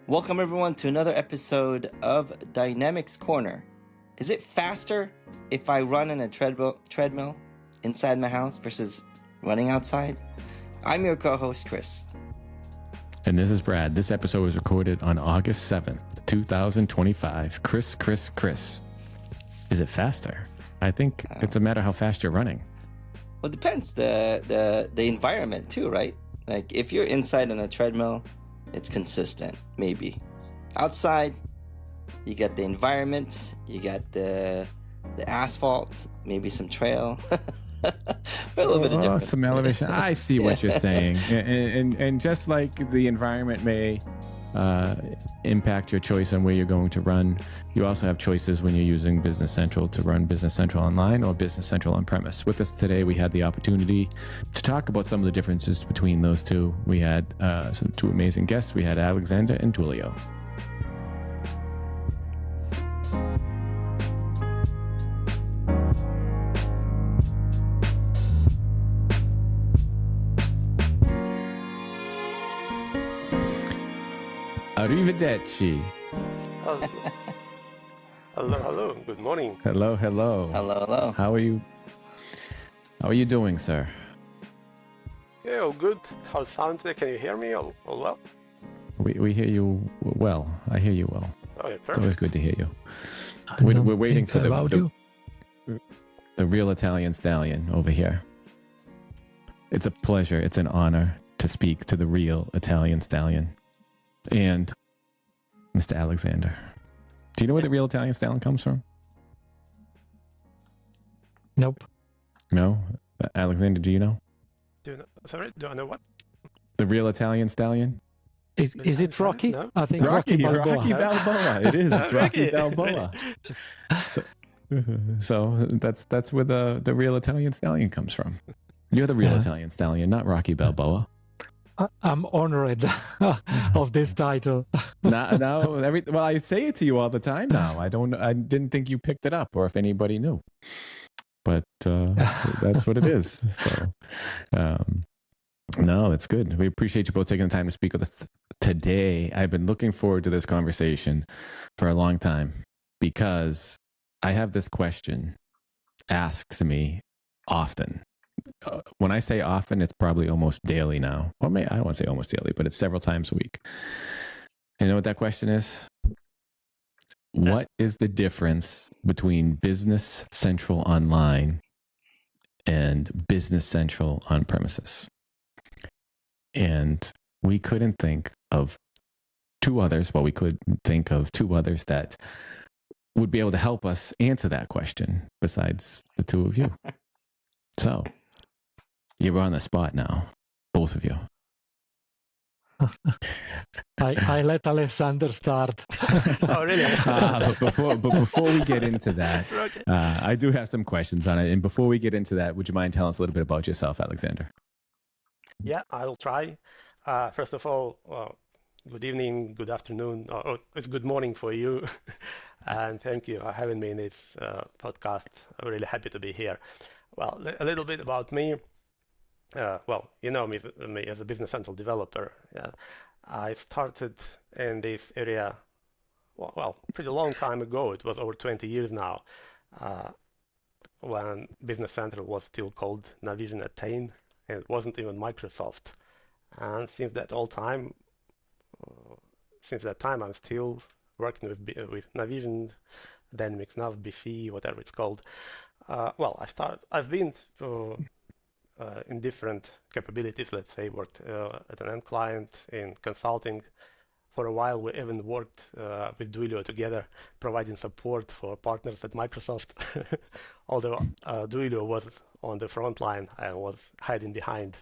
Welcome everyone to another episode of Dynamics Corner. Is it faster if I run in a treadmill inside my house versus running outside? I'm your co-host, Chris. And this is Brad. This episode was recorded on August 7th, 2025. Chris. Is it faster? I think it's a matter how fast you're running. Well, it depends. The environment too, right? Like if you're inside on a treadmill, it's consistent, maybe. Outside, you got the environment, you got the asphalt, maybe some trail. A little bit of difference. Some elevation. I see what you're saying. And just like the environment may impact your choice on where you're going to run, you also have choices when you're using Business Central to run Business Central online or Business Central on premise. With us today, we had the opportunity to talk about some of the differences between those two. We had two amazing guests. We had Alexander and Duilio. Arrivederci. Hello. Good morning. Hello. Hello. How are you doing, sir? Yeah, all good. How's sound today? Can you hear me all well? We hear you well. I hear you well. Oh, yeah, It's perfect. always good to hear you. We're waiting for the real Italian stallion over here. It's a pleasure. It's an honor to speak to the real Italian stallion. And Mr. Alexander. Do you know where the real Italian stallion comes from? Nope. No? Alexander, do you know? Do I know what? The real Italian stallion? Is it Rocky? No. I think Rocky Balboa. Balboa. It is. It's Rocky Balboa. So that's where the real Italian stallion comes from. You're the real Italian stallion, not Rocky Balboa. I'm honored of this title. Well, I say it to you all the time now. I didn't think you picked it up or if anybody knew, but that's what it is. So, no, it's good. We appreciate you both taking the time to speak with us today. I've been looking forward to this conversation for a long time because I have this question asked to me often. When I say often, it's probably almost daily now. Or I don't want to say almost daily, but it's several times a week. You know what that question is? What is the difference between Business Central Online and Business Central on premises? And we couldn't think of two others. Well, we could think of two others that would be able to help us answer that question besides the two of you. So you're on the spot now, both of you. I let Alexander start. Oh, really? But before we get into that, Okay. I do have some questions on it. And before we get into that, would you mind telling us a little bit about yourself, Alexander? Yeah, I'll try. First of all, good evening, good afternoon, or it's good morning for you. And thank you for having me in this podcast. I'm really happy to be here. Well, a little bit about me. Well, you know me as a Business Central developer. Yeah. I started in this area, well, pretty long time ago. It was over 20 years now, when Business Central was still called Navision Attain, and it wasn't even Microsoft. And since that time, I'm still working with Navision, Dynamics NAV, BC, whatever it's called. Well, I've been in different capabilities. Let's say worked at an end client in consulting. For a while, we even worked with Duilio together, providing support for partners at Microsoft. Although Duilio was on the front line, I was hiding behind.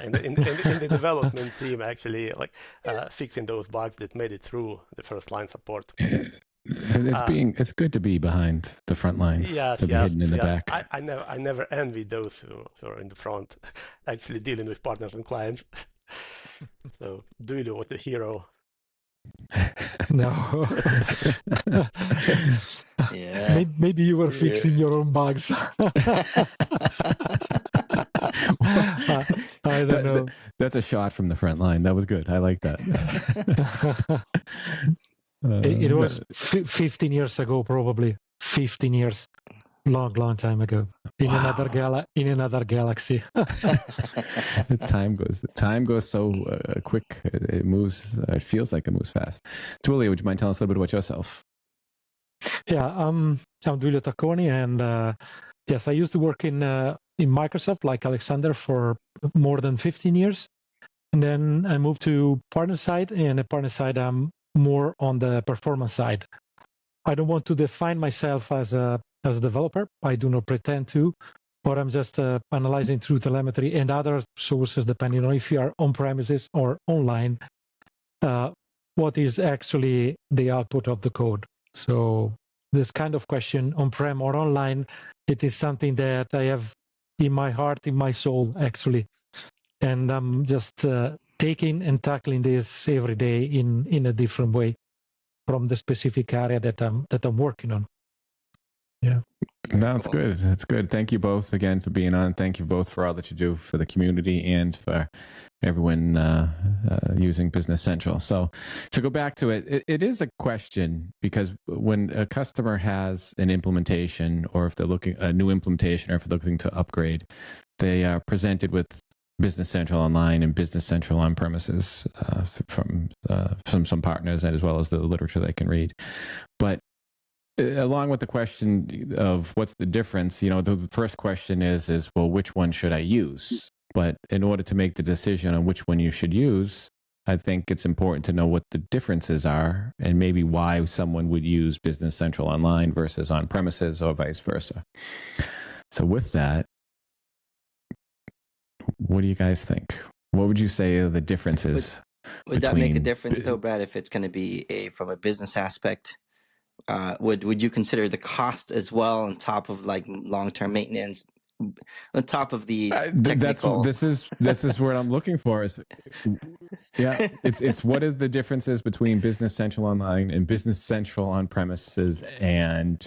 In the development team, actually, like fixing those bugs that made it through the first line support. It's good to be behind the front lines, to be hidden in the back. I never envy those who are in the front, actually dealing with partners and clients. So Duilio was the hero. No. Yeah. Maybe you were fixing your own bugs. I don't know. That's a shot from the front line. That was good. I like that. It was 15 years ago, probably 15 years, long time ago, in another galaxy. Time goes so quick. It moves. It feels like it moves fast. Duilio, would you mind telling us a little bit about yourself? Yeah, I'm Duilio Tacconi, and yes, I used to work in Microsoft, like Alexander, for more than 15 years, and then I moved to partner side, and at partner side, I'm more on the performance side. I don't want to define myself as a developer. I do not pretend to, but I'm just analyzing through telemetry and other sources, depending on if you are on premises or online, what is actually the output of the code. So this kind of question, on-prem or online, it is something that I have in my heart, in my soul, actually. And I'm just taking and tackling this every day in a different way from the specific area that I'm working on. Yeah. No, it's good. It's good. Thank you both again for being on. Thank you both for all that you do for the community and for everyone using Business Central. So to go back to it, it is a question, because when a customer has an implementation, or if they're looking a new implementation, or if they're looking to upgrade, they are presented with Business Central Online and Business Central on premises from some partners, as well as the literature they can read. But along with the question of what's the difference, the first question is, well, which one should I use? But in order to make the decision on which one you should use, I think it's important to know what the differences are, and maybe why someone would use Business Central Online versus on premises, or vice versa. So with that, what do you guys think? What would you say are the differences? Would that make a difference though, Brad, if it's going to be from a business aspect? Would you consider the cost as well, on top of like long-term maintenance, on top of the technical? This is what I'm looking for. It's what are the differences between Business Central Online and Business Central on premises? And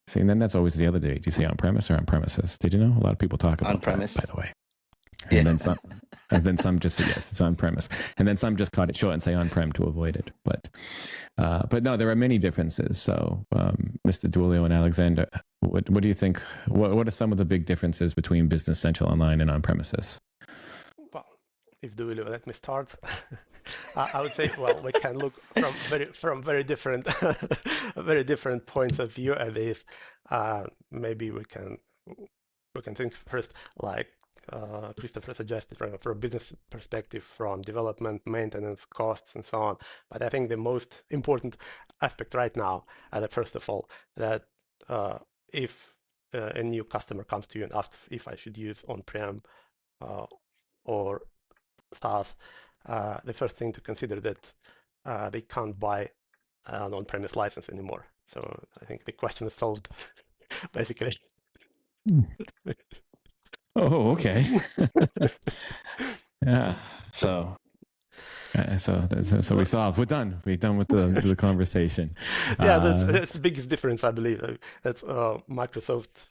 see, and then that's always the other debate. Do you say on premise or on premises? Did you know? A lot of people talk about on premise, by the way. And then some just say yes, it's on premise, and then some just cut it short and say on prem to avoid it. But no, there are many differences. So, Mr. Duilio and Alexander, what do you think? What are some of the big differences between Business Central Online and on premises? Well, if Duilio let me start, I would say, well, we can look from very different very different points of view at this. Maybe we can think first, like Christopher suggested, from a business perspective, from development, maintenance, costs, and so on. But I think the most important aspect right now, first of all, that if a new customer comes to you and asks if I should use on-prem or SaaS, the first thing to consider that they can't buy an on-premise license anymore. So I think the question is solved, basically. Oh, okay. Yeah. So we solved. We're done. We're done with the conversation. Yeah, that's the biggest difference, I believe. That's Microsoft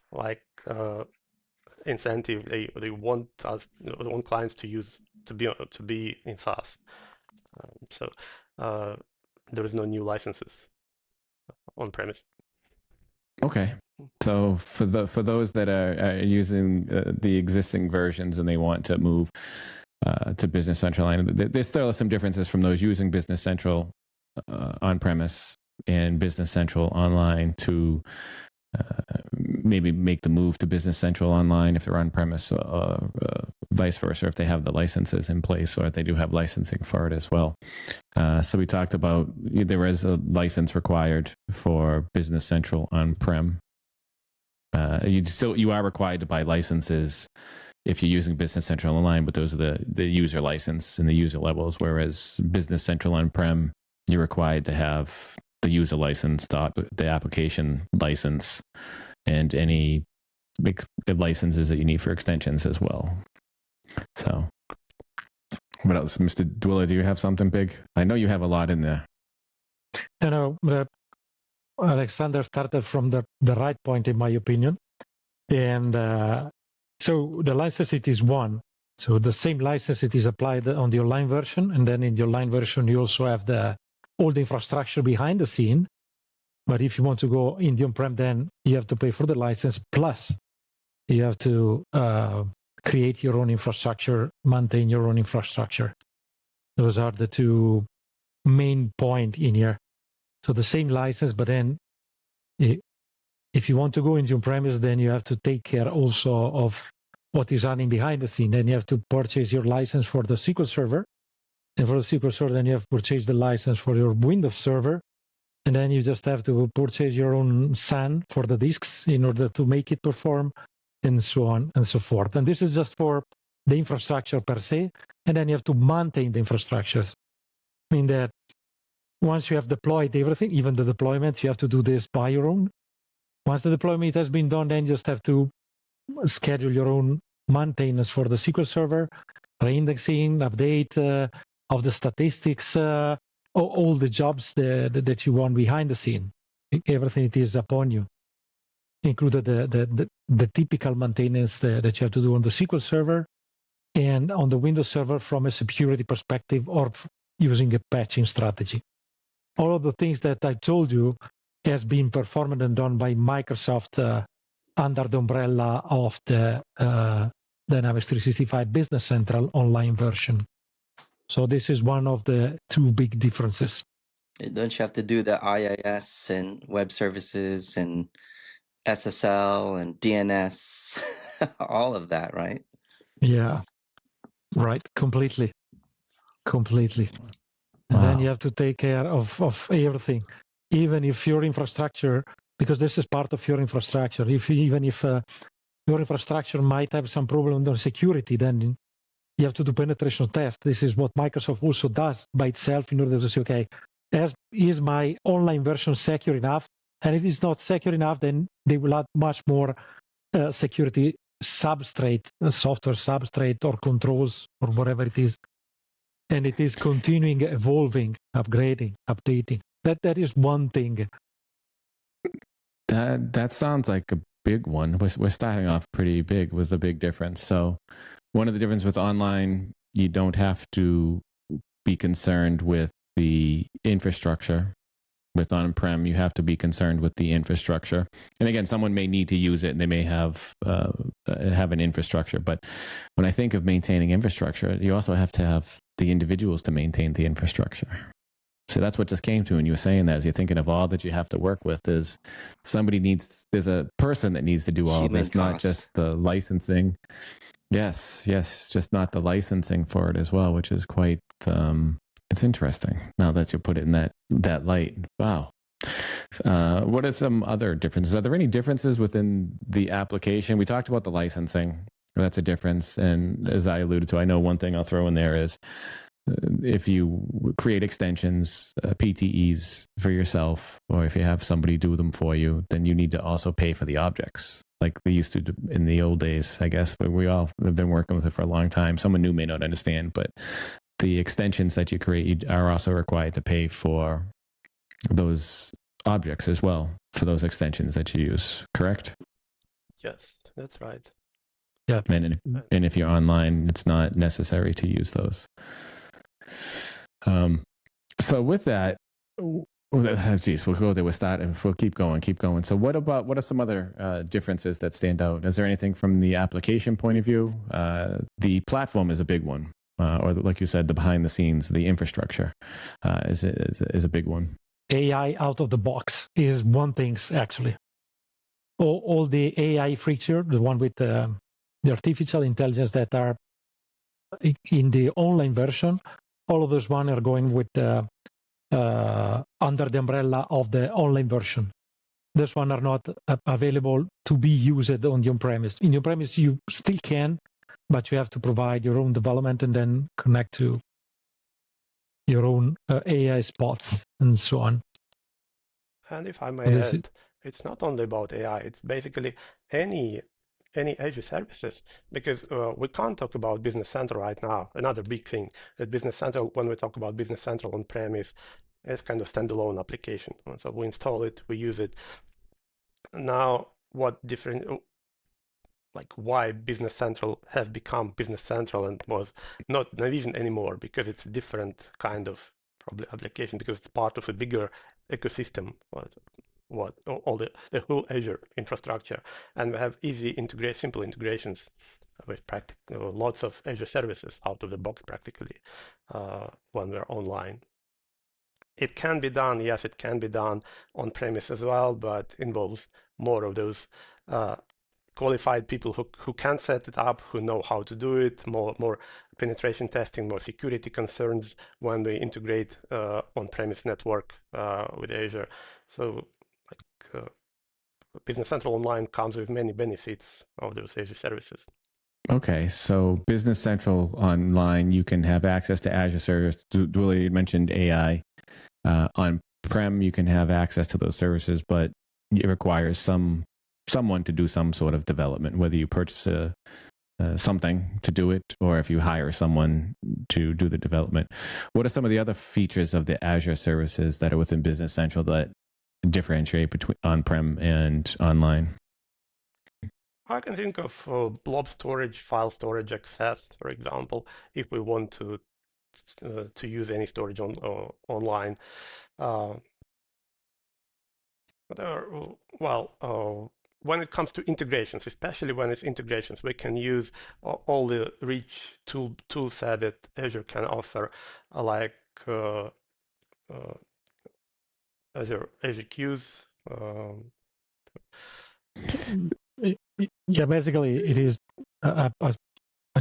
incentive. They want clients to be in SaaS. So there is no new licenses on premise. Okay. So for those that are using the existing versions and they want to move to Business Central Online, there still are some differences from those using Business Central on-premise and Business Central Online to maybe make the move to Business Central Online if they're on-premise, vice versa, if they have the licenses in place or if they do have licensing for it as well. So we talked about there is a license required for Business Central on-prem. You are required to buy licenses if you're using Business Central Online, but those are the user license and the user levels, whereas Business Central on-prem, you're required to have the user license, the application license, and any big licenses that you need for extensions as well. So what else? Mr. Duilio, do you have something big? I know you have a lot in there. Alexander started from the right point, in my opinion. And so the license, it is one. So the same license, it is applied on the online version, and then in the online version you also have all the infrastructure behind the scene. But if you want to go in the on-prem, then you have to pay for the license, plus you have to create your own infrastructure, maintain your own infrastructure. Those are the two main points in here. So the same license, but then if you want to go into on-premise, then you have to take care also of what is running behind the scene. Then you have to purchase your license for the SQL Server. And for the SQL Server, then you have to purchase the license for your Windows Server. And then you just have to purchase your own SAN for the disks in order to make it perform, and so on and so forth. And this is just for the infrastructure per se. And then you have to maintain the infrastructures. I mean that once you have deployed everything, even the deployment, you have to do this by your own. Once the deployment has been done, then you just have to schedule your own maintenance for the SQL Server, reindexing, update of the statistics, all the jobs that you want behind the scene. Everything it is upon you, included the typical maintenance that you have to do on the SQL Server and on the Windows Server from a security perspective or using a patching strategy. All of the things that I told you has been performed and done by Microsoft under the umbrella of the Dynamics 365 Business Central online version. So this is one of the two big differences. Don't you have to do the IIS and web services and SSL and DNS, all of that, right? Yeah, right, completely. And Wow. then you have to take care of everything, even if your infrastructure, because this is part of your infrastructure. Even if your infrastructure might have some problem on security, then you have to do penetration tests. This is what Microsoft also does by itself in order to say, okay, is my online version secure enough? And if it's not secure enough, then they will add much more security substrate, software substrate or controls or whatever it is. And it is continuing, evolving, upgrading, updating. That is one thing. That sounds like a big one. We're starting off pretty big with a big difference. So one of the differences with online, you don't have to be concerned with the infrastructure. With on-prem, you have to be concerned with the infrastructure. And again, someone may need to use it and they may have an infrastructure. But when I think of maintaining infrastructure, you also have to have the individuals to maintain the infrastructure. So that's what just came to me when you were saying that, as you're thinking of all that you have to work with, is there's a person that needs to do all Human this, not costs. just the licensing. Yes, just not the licensing for it as well, which is quite, it's interesting now that you put it in that light. Wow. What are some other differences? Are there any differences within the application? We talked about the licensing. That's a difference. And as I alluded to, I know one thing I'll throw in there is if you create extensions, PTEs for yourself, or if you have somebody do them for you, then you need to also pay for the objects like they used to do in the old days, I guess. But we all have been working with it for a long time. Someone new may not understand, but the extensions that you create are also required to pay for those objects as well, for those extensions that you use, correct? Yes, that's right. Yeah. And if you're online, it's not necessary to use those. So with that, geez, we'll go there. We'll keep going. So what are some other differences that stand out? Is there anything from the application point of view? The platform is a big one, or like you said, the behind the scenes, the infrastructure is a big one. AI out of the box is one thing, actually. All the AI feature, the one with the artificial intelligence that are in the online version, all of those one are going with under the umbrella of the online version. This one are not available to be used on the on-premise. In the on-premise, you still can, but you have to provide your own development and then connect to your own AI spots and so on. And if I may add, it's not only about AI, it's basically any Azure services, because we can't talk about Business Central right now. Another big thing that Business Central, when we talk about Business Central on-premise, is kind of standalone application. So we install it, we use it. Now, like why Business Central has become Business Central and was not Navision anymore, because it's a different kind of probably application, because it's part of a bigger ecosystem, what all the whole Azure infrastructure, and we have easy integration, simple integrations with lots of Azure services out of the box practically when we're online. It can be done, yes, it can be done on premise as well, but involves more of those qualified people who can set it up, who know how to do it, more penetration testing, more security concerns when we integrate on-premise network with Azure. So Business Central Online comes with many benefits of those Azure services. Okay, so Business Central Online, you can have access to Azure service. Duilio mentioned AI. On-prem, you can have access to those services, but it requires someone to do some sort of development, whether you purchase something to do it or if you hire someone to do the development. What are some of the other features of the Azure services that are within Business Central that differentiate between on-prem and online? I can think of blob storage, file storage access, for example, if we want to use any storage online. When it comes to integrations, especially when it's integrations, we can use all the rich tool set that Azure can offer, like Azure Queues. Yeah, basically it is. I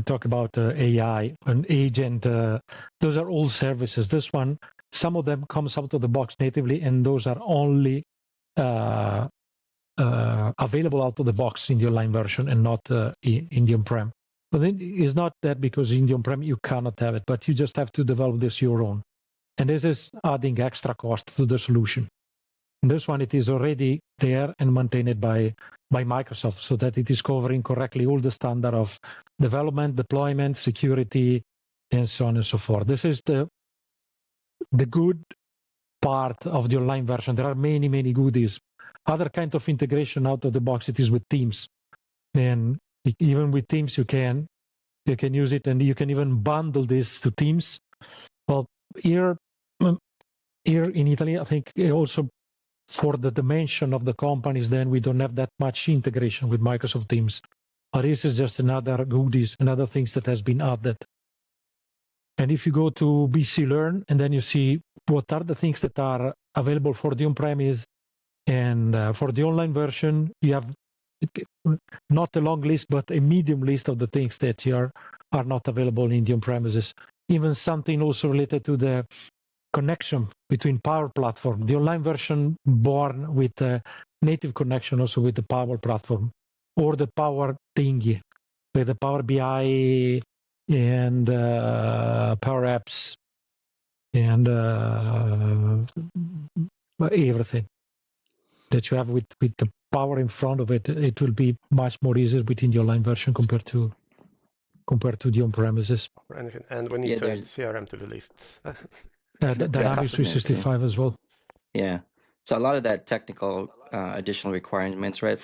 talk about AI, an agent. Those are all services. This one, some of them comes out of the box natively, and those are only available out of the box in the online version and not in the on-prem. But then it's not that because in the on-prem you cannot have it, but you just have to develop this your own. And this is adding extra cost to the solution. In this one, it is already there and maintained by Microsoft, so that it is covering correctly all the standard of development, deployment, security, and so on and so forth. This is the good part of the online version. There are many, many goodies. Other kind of integration out of the box, it is with Teams. And even with Teams, you can use it, and you can even bundle this to Teams. Well, here in Italy, I think also for the dimension of the companies, then we don't have that much integration with Microsoft Teams. But this is just another goodies, another things that has been added. And if you go to BC Learn, and then you see what are the things that are available for the on-premise, and for the online version, you have not a long list, but a medium list of the things that are not available in the on-premises. Even something also related to the connection between Power Platform, the online version born with a native connection also with the Power Platform, or the Power Thingy, with the Power BI and Power Apps and everything that you have with the Power in front of it. It will be much more easier within the online version compared to the on-premises. And we need to add CRM to the list. Dynamics 365 as well. Yeah. So a lot of that technical additional requirements, right?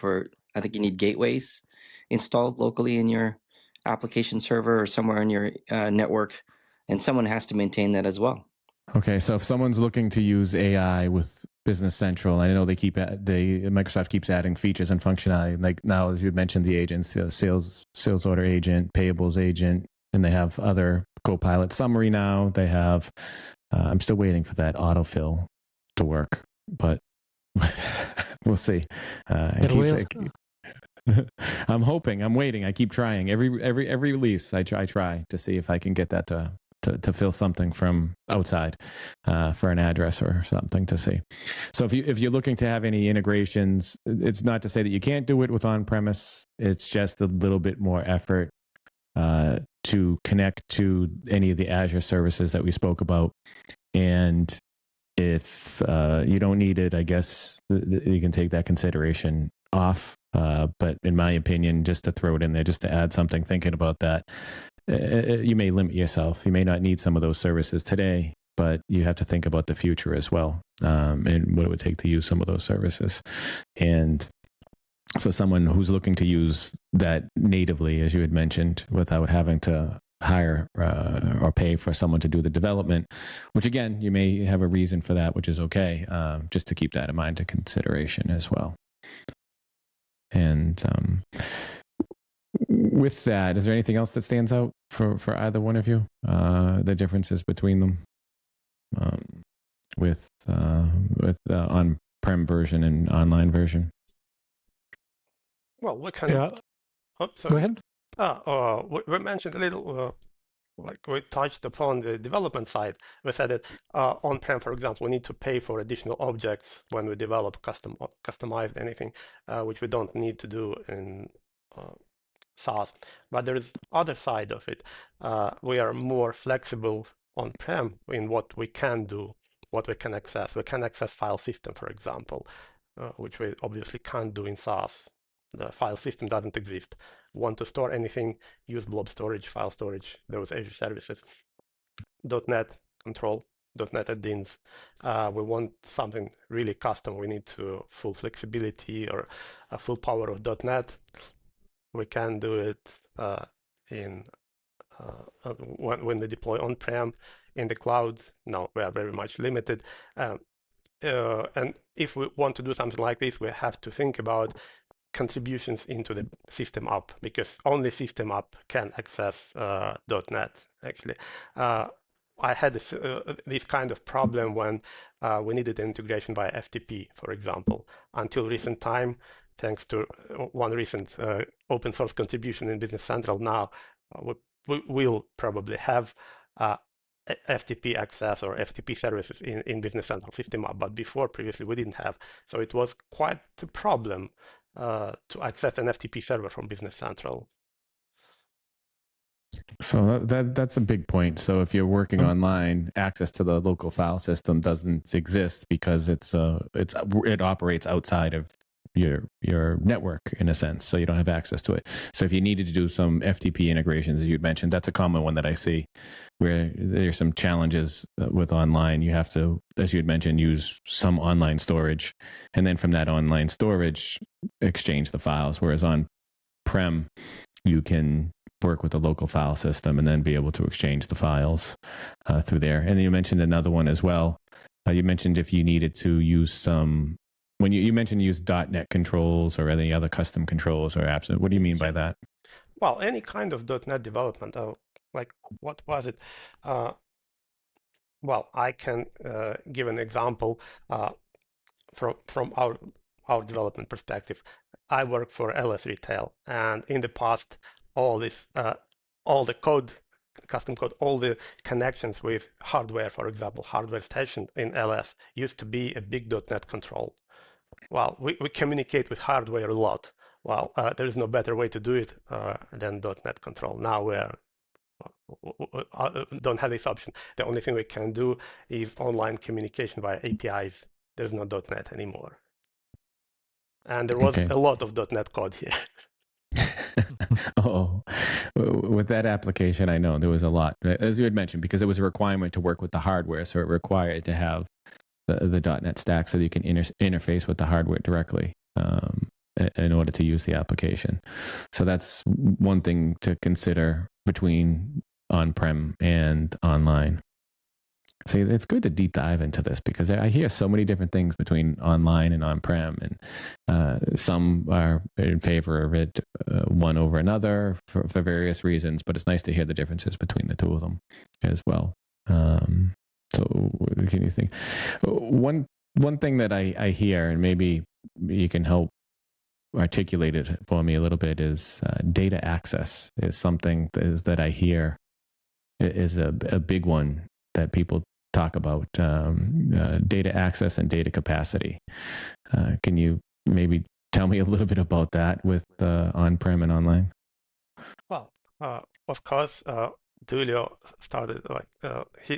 I think you need gateways installed locally in your application server or somewhere in your network, and someone has to maintain that as well. Okay, so if someone's looking to use AI with Business Central, I know Microsoft keeps adding features and functionality. Like now, as you mentioned, the agents, sales order agent, payables agent, and they have other Copilot summary now. They have. I'm still waiting for that autofill to work, but we'll see. I'm hoping. I'm waiting. I keep trying. Every release, I try to see if I can get that to fill something from outside for an address or something to see. So if you're looking to have any integrations, it's not to say that you can't do it with on-premise. It's just a little bit more effort to connect to any of the Azure services that we spoke about. And if you don't need it, I guess you can take that consideration off. But in my opinion, just to throw it in there, just to add something, thinking about that, you may limit yourself. You may not need some of those services today, but you have to think about the future as well, and what it would take to use some of those services. And So someone who's looking to use that natively, as you had mentioned, without having to hire or pay for someone to do the development, which again, you may have a reason for that, which is okay, just to keep that in mind to consideration as well. And with that, is there anything else that stands out for either one of you? The differences between them with on-prem version and online version? Well, we can. Yeah. Oh, sorry. Go ahead. We mentioned a little, like we touched upon the development side. We said that on-prem, for example, we need to pay for additional objects when we develop customized anything, which we don't need to do in SaaS. But there is other side of it. We are more flexible on-prem in what we can do, what we can access. We can access file system, for example, which we obviously can't do in SaaS. The file system doesn't exist. Want to store anything, use blob storage, file storage, those Azure services. .NET control, .NET add-ins. We want something really custom. We need to full flexibility or a full power of .NET. We can do it in when they deploy on-prem. In the cloud, no, we are very much limited. And if we want to do something like this, we have to think about contributions into the system app, because only system app can access .NET, actually. I had this kind of problem when we needed integration by FTP, for example. Until recent time, thanks to one recent open source contribution in Business Central, now we will probably have FTP access or FTP services in Business Central system app, but previously we didn't have. So it was quite a problem to access an FTP server from Business Central. So that's a big point. So if you're working online, access to the local file system doesn't exist because it operates outside of your network in a sense, so you don't have access to it. So if you needed to do some FTP integrations, as you'd mentioned, that's a common one that I see, where there's some challenges with online. You have to, as you'd mentioned, use some online storage, and then from that online storage, exchange the files. Whereas on-prem, you can work with the local file system and then be able to exchange the files through there. And then you mentioned another one as well. You mentioned if you needed to use some, when you mentioned use .NET controls or any other custom controls or apps. What do you mean by that? Well, any kind of .NET development, like what was it? Well, I can give an example from our development perspective. I work for LS Retail, and in the past, all the code, custom code, all the connections with hardware, for example, hardware station in LS used to be a big .NET control. Well, we communicate with hardware a lot. Well, there is no better way to do it than .NET control. Now we don't have this option. The only thing we can do is online communication via APIs. There's no .NET anymore. And there was a lot of .NET code here. Oh, with that application, I know there was a lot, as you had mentioned, because it was a requirement to work with the hardware. So it required to have the .NET stack so that you can interface with the hardware directly in order to use the application. So that's one thing to consider between on-prem and online. So it's good to deep dive into this because I hear so many different things between online and on-prem, and some are in favor of it one over another for various reasons, but it's nice to hear the differences between the two of them as well. So what can you think? One thing that I hear, and maybe you can help articulate it for me a little bit, is data access is something that I hear is a big one that people talk about, data access and data capacity. Can you maybe tell me a little bit about that with on-prem and online? Well, of course, Duilio started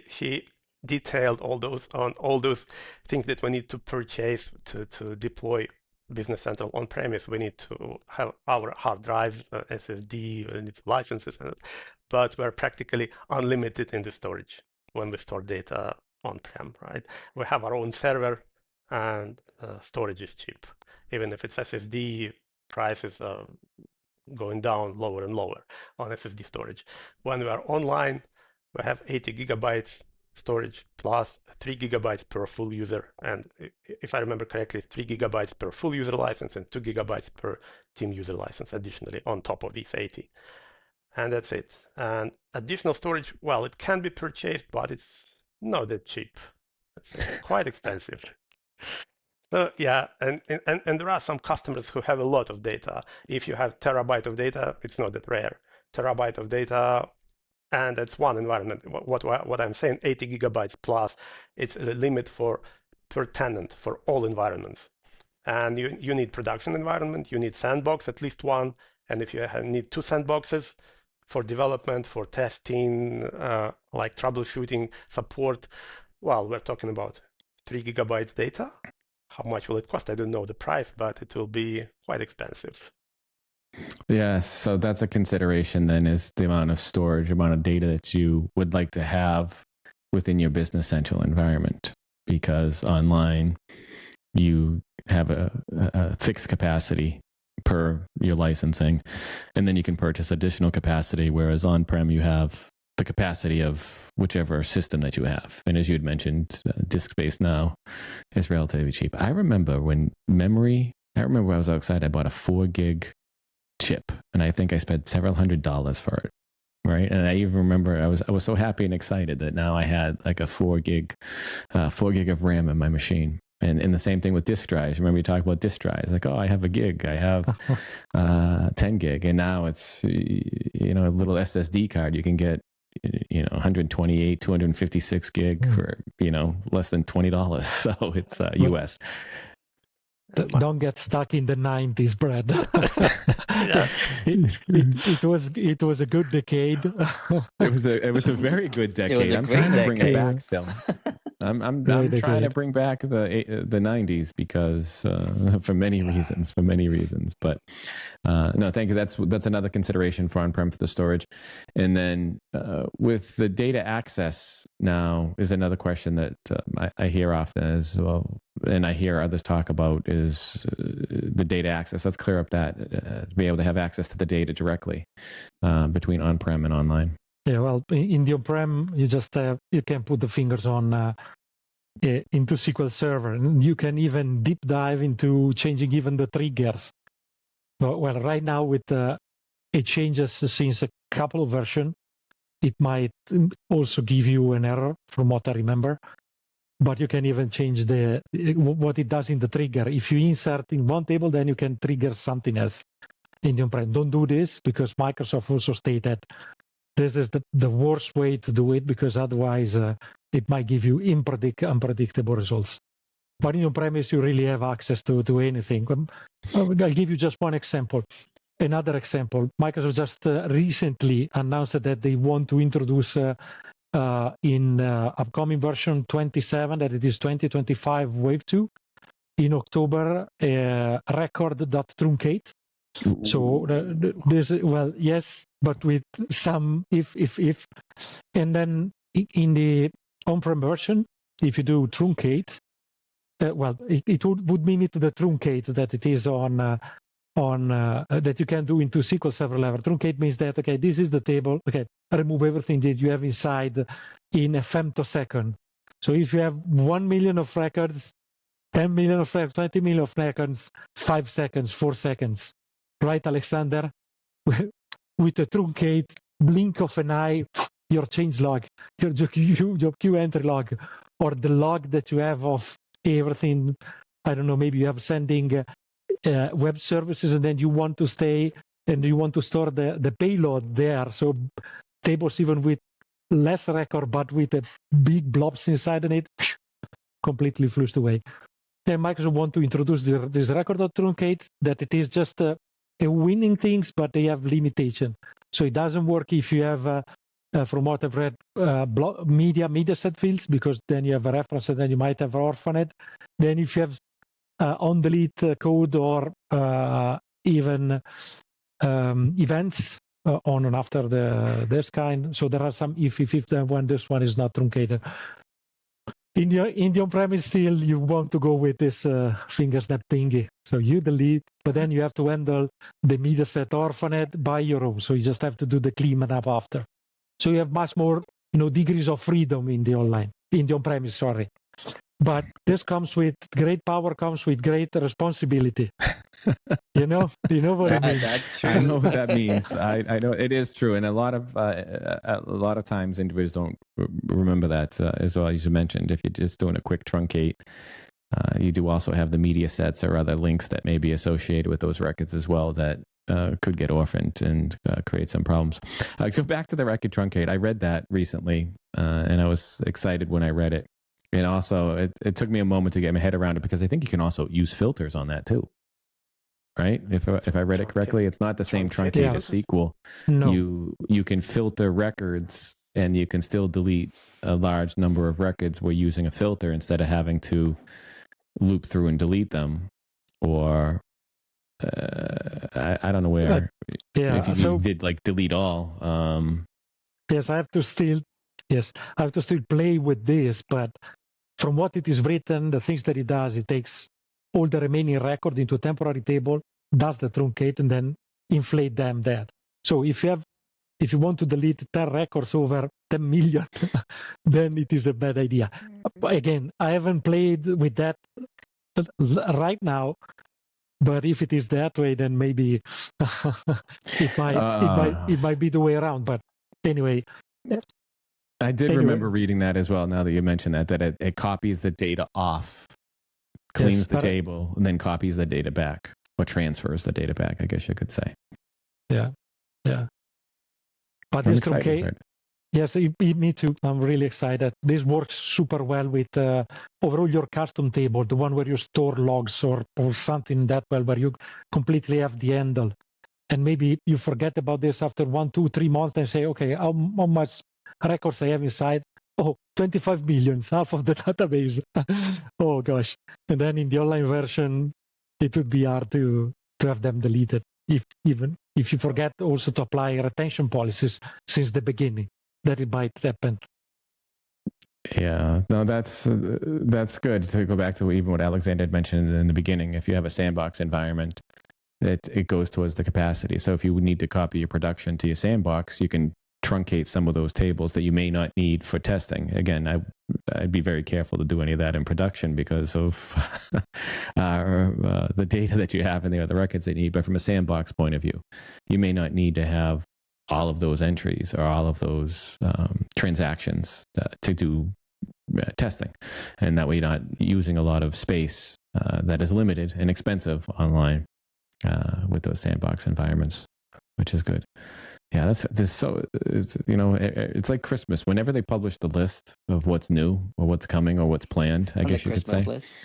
he detailed all those things that we need to purchase to deploy Business Central on premise. We need to have our hard drives, SSD, we need licenses, but we're practically unlimited in the storage when we store data on-prem, right? We have our own server, and storage is cheap. Even if it's SSD, prices are going down lower and lower on SSD storage. When we are online, we have 80 gigabytes storage plus 3 gigabytes per full user. And if I remember correctly, 3 gigabytes per full user license and 2 gigabytes per team user license additionally on top of these 80. And that's it. And additional storage, well, it can be purchased, but it's not that cheap. It's quite expensive. So yeah, and there are some customers who have a lot of data. If you have terabyte of data, it's not that rare. Terabyte of data, and that's one environment. What I'm saying, 80 gigabytes plus, it's the limit for per tenant for all environments. And you need production environment, you need sandbox, at least one, and if you need 2 sandboxes for development, for testing, like troubleshooting, support, well, we're talking about 3 gigabytes data. How much will it cost? I don't know the price, but it will be quite expensive. Yeah, so that's a consideration then, is the amount of storage, amount of data that you would like to have within your Business Central environment. Because online, you have a fixed capacity per your licensing, and then you can purchase additional capacity, whereas on-prem you have the capacity of whichever system that you have. And as you had mentioned, disk space now is relatively cheap. I remember when I was outside, I bought a 4 gig chip, and I think I spent several $100s for it. Right. And I even remember I was so happy and excited that now I had like a 4 gig of RAM in my machine. And the same thing with disk drives. Remember you talked about disk drives, like, oh, I have a gig, I have 10 gig. And now it's, a little SSD card. You can get, 128, 256 gig for, less than $20. So it's US. Don't get stuck in the 90s, Brad. Yeah. It was a good decade. It was a very good decade. I'm trying to bring it back still. I'm trying to bring back the 90s because for many reasons. But no, thank you. That's another consideration for on-prem for the storage. And then with the data access now is another question that I hear often as well, and I hear others talk about is the data access. Let's clear up that to be able to have access to the data directly between on-prem and online. Yeah, well, in the on-prem, you just you can put the fingers on into SQL Server, and you can even deep dive into changing even the triggers. Well, right now with it changes since a couple of versions. It might also give you an error, from what I remember. But you can even change what it does in the trigger. If you insert in one table, then you can trigger something else in the on-prem. Don't do this, because Microsoft also stated this is the worst way to do it, because otherwise it might give you unpredictable results. But in on-premise, you really have access to anything. I'll give you just one example. Another example, Microsoft just recently announced that they want to introduce in upcoming version 27, that it is 2025 Wave 2, in October, record.truncate. So this, well, yes, but with some if. And then in the on-prem version, if you do truncate, it would mimic the truncate that it is on that you can do into SQL Server level. Truncate means that, okay, this is the table, okay, remove everything that you have inside in a femtosecond. So if you have 1 million of records, 10 million of records, 20 million of records, 5 seconds, 4 seconds, right, Alexander? With a truncate, blink of an eye, your change log, your queue entry log, or the log that you have of everything. I don't know, maybe you have sending web services, and then you want to stay and you want to store the payload there. So tables even with less record, but with a big blobs inside of it, completely flushed away. Then Microsoft want to introduce this record.truncate, that it is just a winning things, but they have limitation. So it doesn't work if you have, from what I've read, media set fields, because then you have a reference and then you might have orphaned. Then if you have on delete code or even events on and after this kind. So there are some if when this one is not truncated. in the on-premise still, you want to go with this finger snap thingy. So you delete, but then you have to handle the media set orphanet by your own. So you just have to do the cleanup after. So you have much more, degrees of freedom in the on-premise, sorry. But this comes with great power, comes with great responsibility. You know what it means. That's true. I know what that means. I know it is true, and a lot of times individuals don't remember that as well as you mentioned. If you're just doing a quick truncate, you do also have the media sets or other links that may be associated with those records as well that could get orphaned and create some problems. Go back to the record truncate. I read that recently, and I was excited when I read it. And also, it took me a moment to get my head around it because I think you can also use filters on that too. Right? If I read it correctly, it's not the same truncate as SQL. No. You can filter records and you can still delete a large number of records. We're using a filter instead of having to loop through and delete them. Or I don't know where. If you did like delete all. Yes, I have to still play with this, but from what it is written, the things that it does, it takes all the remaining record into a temporary table, does the truncate, and then inflate them there. So if you want to delete 10 records over 10 million, then it is a bad idea. But again, I haven't played with that right now, but if it is that way, then maybe it might be the way around. But anyway. I did remember reading that as well. Now that you mentioned that it copies the data off, cleans the table, and then copies the data back, or transfers the data back, I guess you could say. Yeah. But this truncate, yes, me too. I'm really excited. This works super well with overall your custom table, the one where you store logs or something that well, where you completely have the handle. And maybe you forget about this after 1, 2, 3 months and say, okay, how much records I have inside? Oh, 25 million, half of the database. Oh gosh. And then in the online version, it would be hard to have them deleted, even if you forget also to apply retention policies since the beginning, that it might happen. Yeah, no, that's good to go back to even what Alexander had mentioned in the beginning. If you have a sandbox environment, it goes towards the capacity. So if you need to copy your production to your sandbox, you can truncate some of those tables that you may not need for testing. Again, I'd be very careful to do any of that in production because of the data that you have in there, the records they need. But from a sandbox point of view, you may not need to have all of those entries or all of those transactions to do testing. And that way you're not using a lot of space that is limited and expensive online with those sandbox environments, which is good. Yeah, it's like Christmas. Whenever they publish the list of what's new or what's coming or what's planned, I guess you could say. List.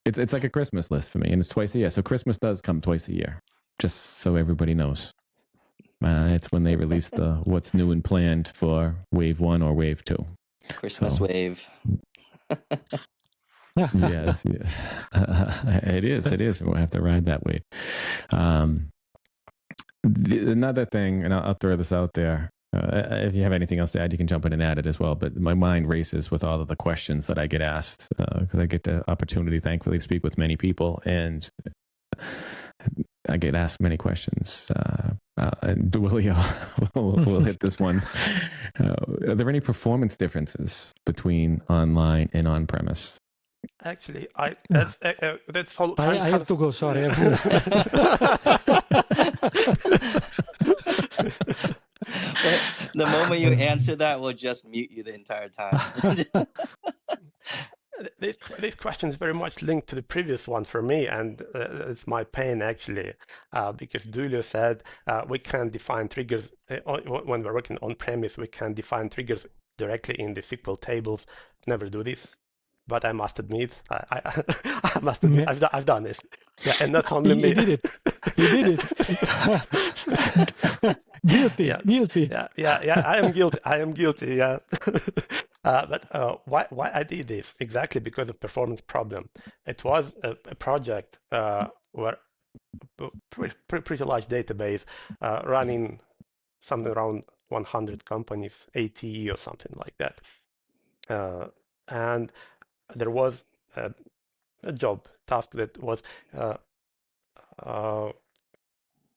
It's like a Christmas list for me, and it's twice a year. So Christmas does come twice a year, just so everybody knows. It's when they release the what's new and planned for Wave 1 or Wave 2. Christmas wave. Yes, it is. We'll have to ride that wave. Another thing, and I'll throw this out there. If you have anything else to add, you can jump in and add it as well. But my mind races with all of the questions that I get asked because I get the opportunity, thankfully, to speak with many people, and I get asked many questions. And Duilio will hit this one. Are there any performance differences between online and on-premise? Actually, that's all. I have to go. Sorry. The moment you answer that, we'll just mute you the entire time. This question is very much linked to the previous one for me, and it's my pain actually, because Duilio said we can define triggers when we're working on premise. We can define triggers directly in the SQL tables. Never do this, but I must admit, I must admit, I've done this. Yeah, and not only me. You did it. You did it. Guilty. Yeah. Guilty. Yeah. I am guilty. Yeah. But why I did this? Exactly because of performance problem. It was a project where pretty large database running something around 100 companies, 80 or something like that. and there was a job task that was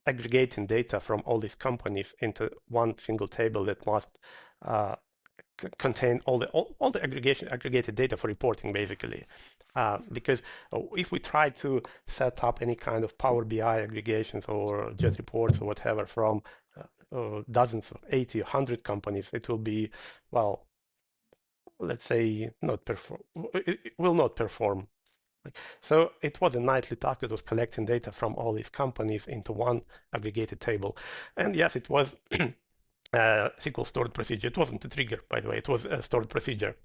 aggregating data from all these companies into one single table that must contain all the aggregated data for reporting, basically. Because if we try to set up any kind of Power BI aggregations or Jet reports or whatever from dozens of 80, 100 companies, it will be, well, let's say it will not perform. So it was a nightly task that was collecting data from all these companies into one aggregated table. And yes, it was SQL stored procedure. It wasn't a trigger, by the way, it was a stored procedure.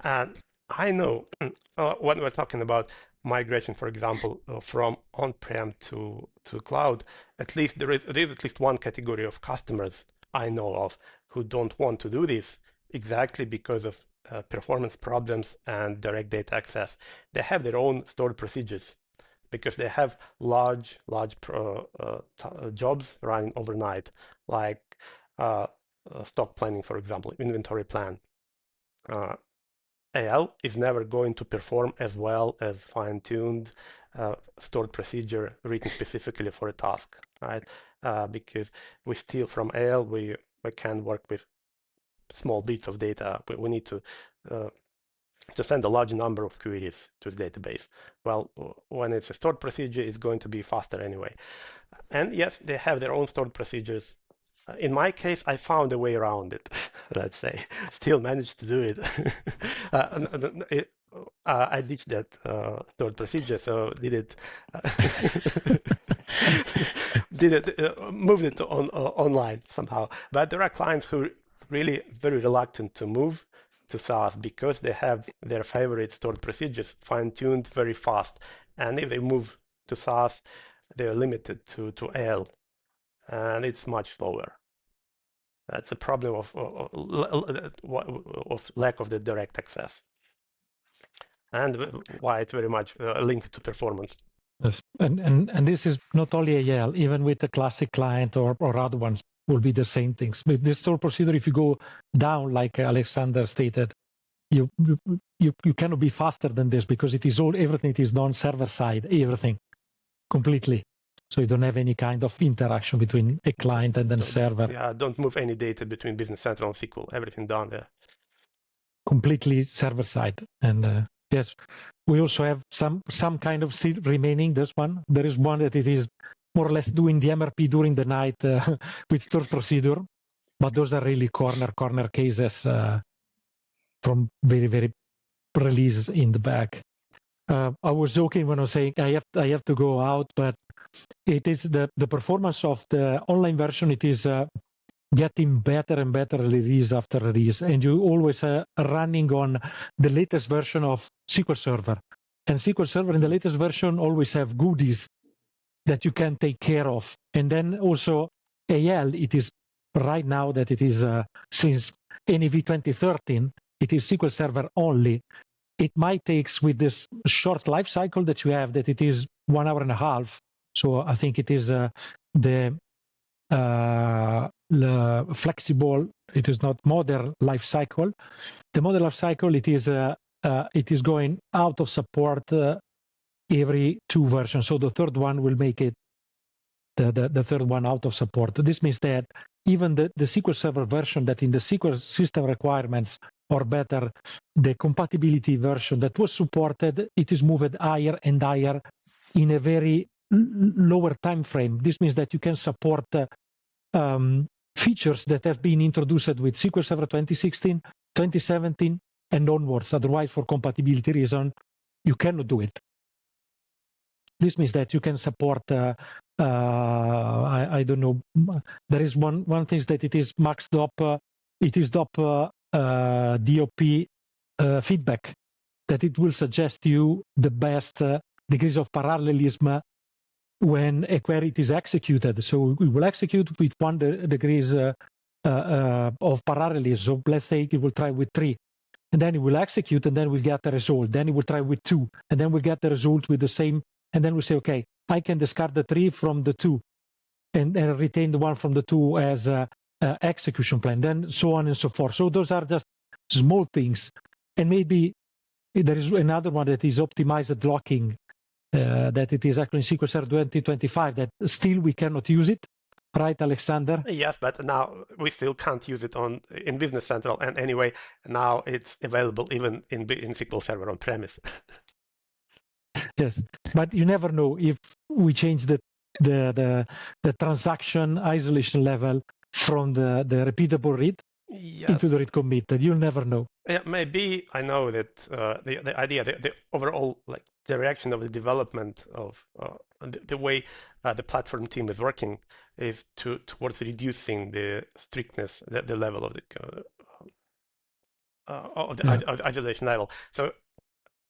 And I know when we're talking about migration, for example, from on-prem to cloud, at least there is at least one category of customers I know of who don't want to do this exactly because of performance problems and direct data access. They have their own stored procedures because they have large jobs running overnight, like stock planning, for example, inventory plan. AL is never going to perform as well as fine-tuned stored procedure written specifically for a task, right? Because we steal from AL, we can work with small bits of data. We need to send a large number of queries to the database. Well, when it's a stored procedure, it's going to be faster anyway. And yes, they have their own stored procedures. In my case, I found a way around it, let's say. Still managed to do it. I ditched that stored procedure, so moved it online somehow. But there are clients who really very reluctant to move to SaaS because they have their favorite stored procedures fine-tuned very fast. And if they move to SaaS, they're limited to AL, and it's much slower. That's a problem of lack of the direct access, and why it's very much linked to performance. Yes, and this is not only AL, even with the classic client or other ones will be the same things. With this stored procedure, if you go down, like Alexander stated, you cannot be faster than this because it is everything it is done server side, everything completely. So you don't have any kind of interaction between a client and then server. Yeah, don't move any data between Business Central and SQL. Everything done there. Completely server side. And yes, we also have some kind of remaining. This one, there is one that it is more or less doing the MRP during the night with stored procedure, but those are really corner cases from very releases in the back. I was joking when I was saying I have to go out, but it is the performance of the online version. It is getting better and better release after release, and you always running on the latest version of SQL Server. And SQL Server in the latest version always have goodies that you can take care of. And then also AL, it is right now that it is since NAV 2013, it is SQL Server only. It might take with this short life cycle that you have, that it is 1 hour and a half. So I think it is the flexible, it is not modern life cycle. The modern life cycle, it is going out of support every 2 versions. So the third one will make it the third one out of support. This means that even the SQL Server version that in the SQL system requirements or better, the compatibility version that was supported, it is moved higher and higher in a very lower time frame. This means that you can support features that have been introduced with SQL Server 2016, 2017, and onwards. Otherwise, for compatibility reason, you cannot do it. This means that you can support, I don't know, there is one thing that it is maxed up, it is DOP feedback, that it will suggest you the best degrees of parallelism when a query is executed. So we will execute with 1 degrees of parallelism. So let's say it will try with 3, and then it will execute, and then we'll get the result. Then it will try with 2, and then we'll get the result with the same. And then we say, okay, I can discard the 3 from the 2 and retain the 1 from the 2 as execution plan, then so on and so forth. So those are just small things And maybe there is another one that is optimized locking, that it is actually in SQL Server 2025, that still we cannot use it. Right, Alexander? Yes, but now we still can't use it in Business Central, and anyway, now it's available even in SQL Server on premise. Yes, but you never know if we change the transaction isolation level from the repeatable read into the read committed. You'll never know. Yeah, maybe I know that the idea, the overall like direction of the development of the way the platform team is working is towards reducing the strictness, the level of the isolation level. So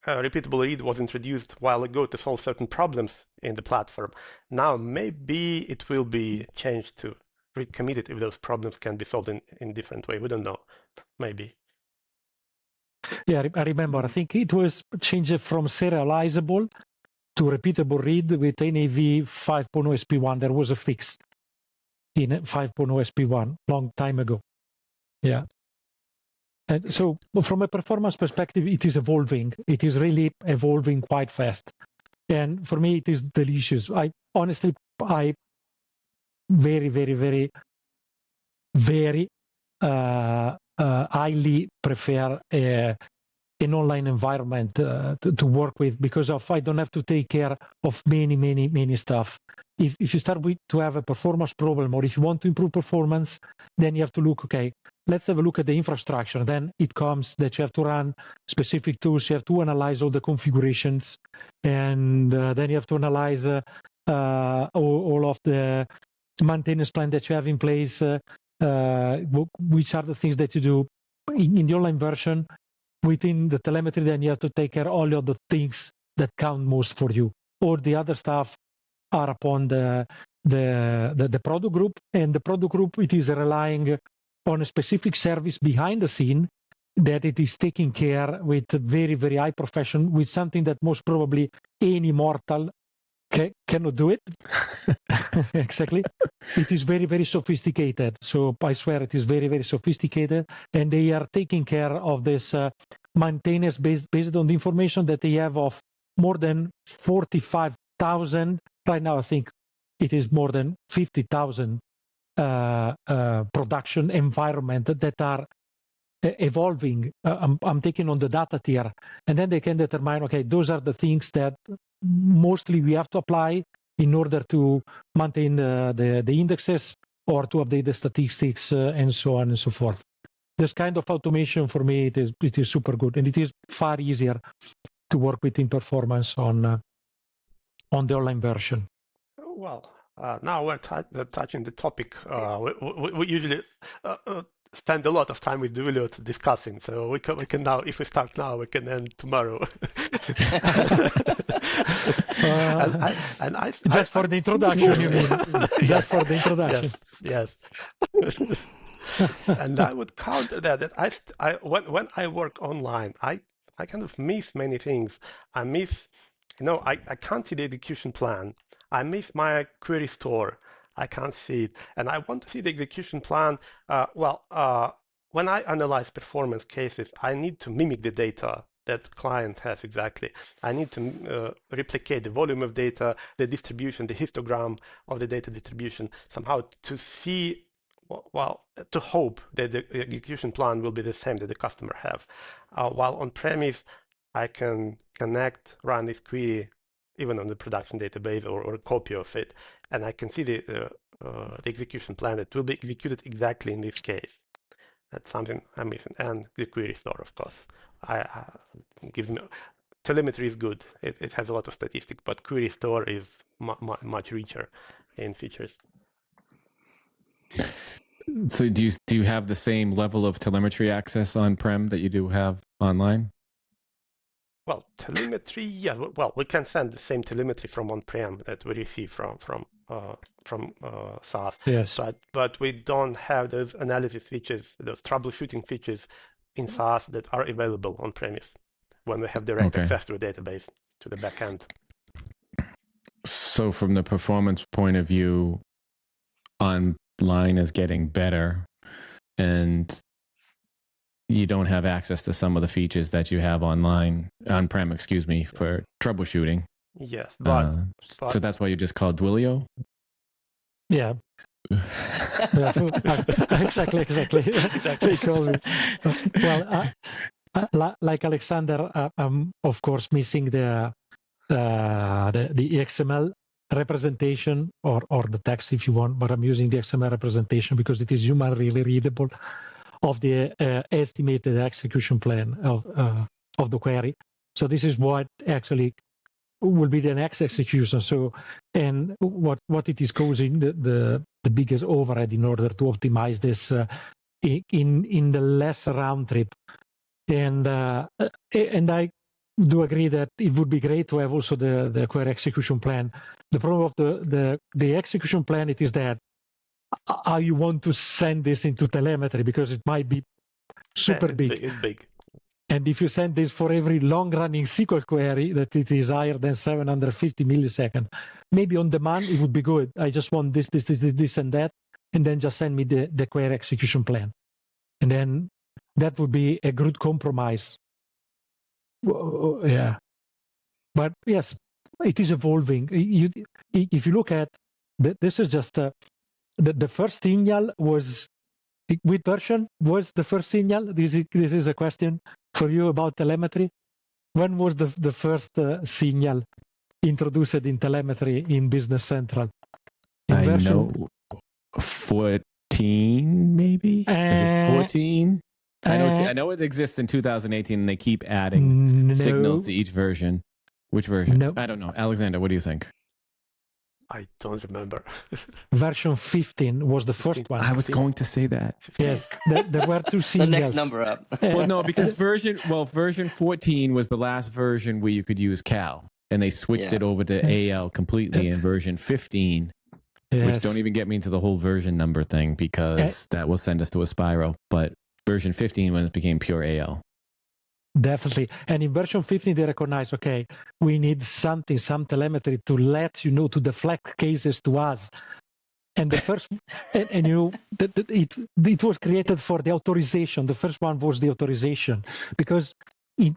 repeatable read was introduced a while ago to solve certain problems in the platform. Now maybe it will be changed to read committed if those problems can be solved in different way. We don't know. Maybe. Yeah, I remember. I think it was changed from serializable to repeatable read with NAV 5.0 SP1. There was a fix in 5.0 SP1 long time ago. Yeah. And so from a performance perspective, it is evolving. It is really evolving quite fast. And for me, it is delicious. I honestly, I very, very, very, very highly prefer an online environment to work with, because of I don't have to take care of many stuff. If you start to have a performance problem, or if you want to improve performance, then you have to look, okay, let's have a look at the infrastructure. Then it comes that you have to run specific tools, you have to analyze all the configurations, and then you have to analyze all of the maintenance plan that you have in place, which are the things that you do in the online version. Within the telemetry, then you have to take care of all of the things that count most for you. All the other stuff are upon the product group, and the product group, it is relying on a specific service behind the scene that it is taking care with very, very high profession, with something that most probably any mortal cannot do it. Exactly. It is very, very sophisticated. So I swear it is very, very sophisticated, and they are taking care of this maintenance based on the information that they have of more than 45,000. Right now, I think it is more than 50,000 production environment that are evolving. I'm taking on the data tier, and then they can determine, okay, those are the things that mostly we have to apply in order to maintain the indexes or to update the statistics and so on and so forth. This kind of automation for me, it is super good, and it is far easier to work with in performance on the online version. Well, now we're touching the topic we usually spend a lot of time with Duilio discussing. So we can now, if we start now, we can end tomorrow. Just for the introduction, you mean? Just for the introduction. Yes. And I would counter that when I work online, I kind of miss many things. I miss, I can't see the execution plan. I miss my query store. I can't see it. And I want to see the execution plan. When I analyze performance cases, I need to mimic the data that client has exactly. I need to replicate the volume of data, the distribution, the histogram of the data distribution, somehow to see, to hope that the execution plan will be the same that the customer have. While on premise, I can connect, run this query even on the production database or a copy of it, and I can see the execution plan that will be executed exactly in this case. That's something I'm missing, and the query store, of course. Gives me telemetry is good. It has a lot of statistics, but query store is much richer in features. So do you have the same level of telemetry access on-prem that you do have online? Well, telemetry, yeah. Well, we can send the same telemetry from on-prem that we receive from SaaS. Yes. But we don't have those analysis features, those troubleshooting features in SaaS that are available on premise when we have direct access to a database, to the backend. So from the performance point of view, online is getting better, and you don't have access to some of the features that you have on-prem, excuse me, for troubleshooting. Yes, but So that's why you just call Duilio? Yeah. Exactly. They call me. Well, like Alexander, I'm of course missing the XML representation or the text if you want, but I'm using the XML representation because it is humanly readable of the estimated execution plan of the query. So this is what actually will be the next execution. So, and what it is causing the biggest overhead in order to optimize this in the less round trip. And I do agree that it would be great to have also the query execution plan. The problem of the execution plan, it is that how you want to send this into telemetry, because it might be super big. It's big. And if you send this for every long-running SQL query that it is higher than 750 milliseconds, maybe on demand it would be good. I just want this, and that, and then just send me the query execution plan. And then that would be a good compromise. Yeah. But yes, it is evolving. If you look at, this is just the first signal was, which version was the first signal? This is a question for you about telemetry. When was the first signal introduced in telemetry in Business Central? I know 14, maybe? Is it 14? I know it exists in 2018, and they keep adding signals to each version. Which version? No. I don't know. Alexander, what do you think? I don't remember. Version 15 was the first one. I was going to say that. Yes, there were two signals. The next number up. Well, no, because version 14 was the last version where you could use Cal, and they switched it over to AL completely in version 15, which don't even get me into the whole version number thing, because that will send us to a spiral. But version 15 when it became pure AL. Definitely. And in version 15, they recognize, okay, we need some telemetry to let you know, to deflect cases to us. And the first, and you know, it was created for the authorization. The first one was the authorization, because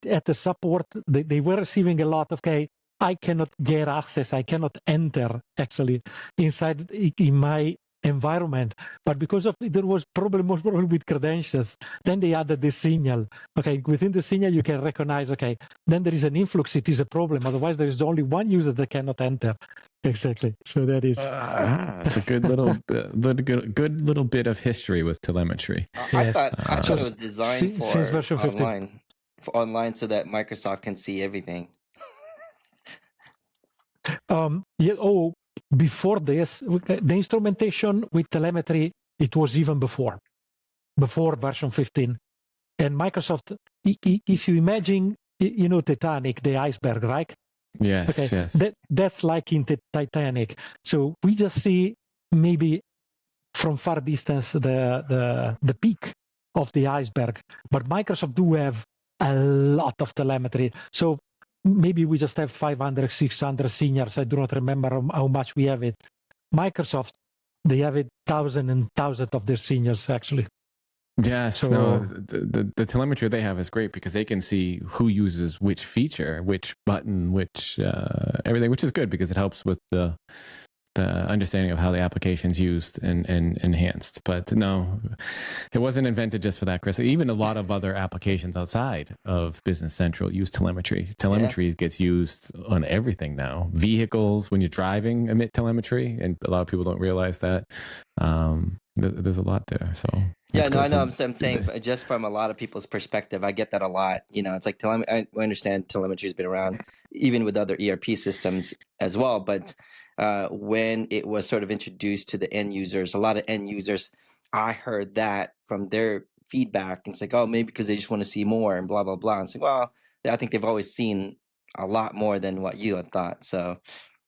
at the support, they were receiving a lot of, okay, I cannot get access, I cannot enter actually inside in my environment, but because of there was problem with credentials, then they added the signal. Okay, within the signal you can recognize, okay, then there is an influx, it is a problem, otherwise there is only one user that cannot enter. Exactly. So that is it's a good little bit of history with telemetry. I thought it was designed since version 15. For online, so that Microsoft can see everything. Before this, the instrumentation with telemetry, it was even before version 15. And Microsoft, if you imagine, you know, Titanic, the iceberg, right? Yes, okay. yes. That's like in Titanic. So we just see maybe from far distance the peak of the iceberg. But Microsoft do have a lot of telemetry. So maybe we just have 500, 600 seniors. I do not remember how much we have it. Microsoft, they have 1,000 and thousands of their seniors actually. Yes, so, no, the telemetry they have is great because they can see who uses which feature, which button, which everything, which is good because it helps with the understanding of how the application's used and enhanced. But no, it wasn't invented just for that, Chris. Even a lot of other applications outside of Business Central use telemetry. Telemetry gets used on everything now. Vehicles, when you're driving, emit telemetry, and a lot of people don't realize that. There's a lot there. So yeah, no, I know. I'm saying just from a lot of people's perspective, I get that a lot. You know, it's like I understand telemetry has been around even with other ERP systems as well, but when it was sort of introduced to the end users, a lot of end users, I heard that from their feedback. It's like, oh, maybe because they just want to see more and blah, blah, blah. And it's like, well, I think they've always seen a lot more than what you had thought. So,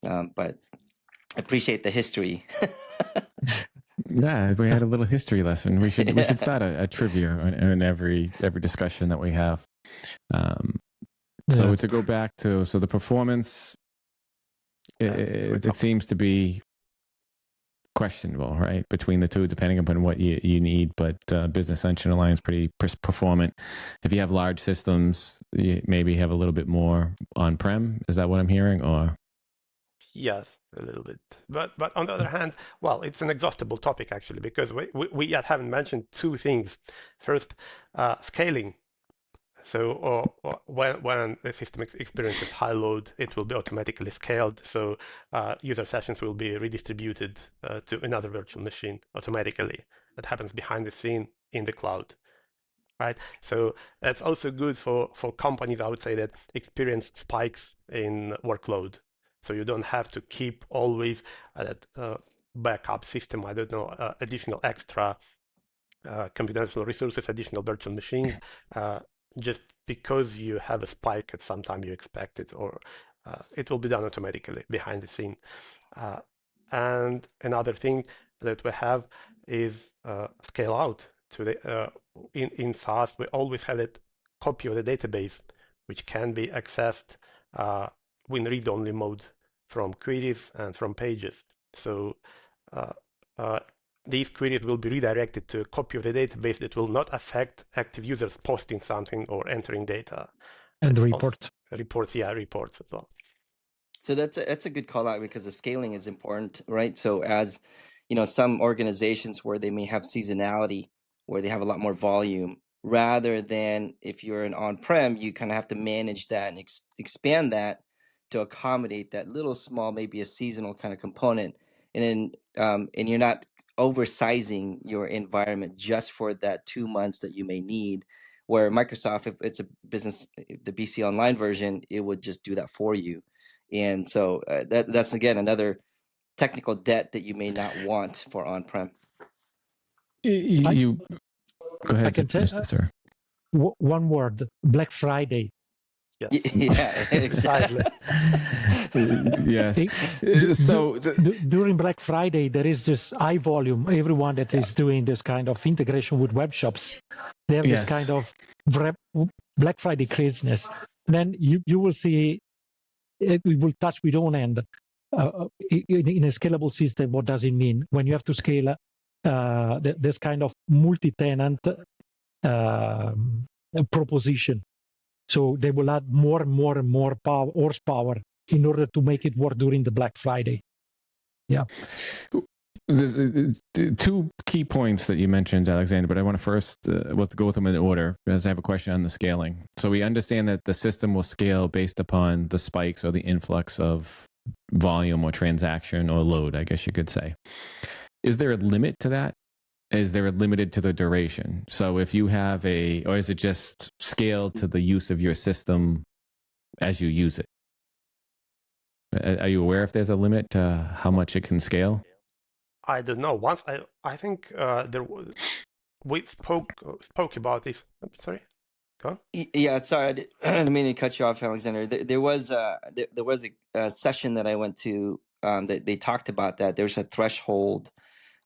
but I appreciate the history. Yeah, we had a little history lesson. We should start a trivia in every discussion that we have. So to go back to the performance, it seems to be questionable, right? Between the two, depending upon what you need. But Business Central Align is pretty performant. If you have large systems, you maybe have a little bit more on-prem. Is that what I'm hearing? Or Yes, a little bit. But on the other hand, well, it's an exhaustible topic actually, because we yet haven't mentioned two things. First, scaling. So when the system experiences high load, it will be automatically scaled. So user sessions will be redistributed to another virtual machine automatically. That happens behind the scene in the cloud, right? So that's also good for companies, I would say, that experience spikes in workload. So you don't have to keep always that backup system, I don't know, additional extra computational resources, additional virtual machines, just because you have a spike at some time you expect it, or it will be done automatically behind the scene. And another thing that we have is scale out to the in SaaS. We always have that copy of the database, which can be accessed in read-only mode from queries and from pages. So these queries will be redirected to a copy of the database that will not affect active users posting something or entering data. And the reports. Reports as well. So that's a good call out, because the scaling is important, right? So as you know, some organizations where they may have seasonality, where they have a lot more volume, rather than if you're an on-prem, you kind of have to manage that and expand that to accommodate that little small, maybe a seasonal kind of component, and then and you're not oversizing your environment just for that 2 months that you may need. Where Microsoft, if it's a business, the BC Online version, it would just do that for you. And so that's, again, another technical debt that you may not want for on-prem. you go ahead, I can tell Mr. Sir. One word: Black Friday. Yes. Yeah, exactly. Yes. So during Black Friday, there is this high volume. Everyone that is doing this kind of integration with web shops, they have this kind of Black Friday craziness. Then you will see we will touch with own end in a scalable system. What does it mean when you have to scale this kind of multi-tenant proposition? So they will add more and more and more horsepower in order to make it work during the Black Friday. Yeah. There's two key points that you mentioned, Alexander, but I want to first go with them in order, because I have a question on the scaling. So we understand that the system will scale based upon the spikes or the influx of volume or transaction or load, I guess you could say. Is there a limit to that? Is there a limited to the duration? So if you have or is it just scaled to the use of your system as you use it? Are you aware if there's a limit to how much it can scale? I don't know. Once I think we spoke about this. Sorry, go on. Yeah, sorry, I didn't mean to cut you off, Alexander. There was a session that I went to that they talked about that. There's a threshold,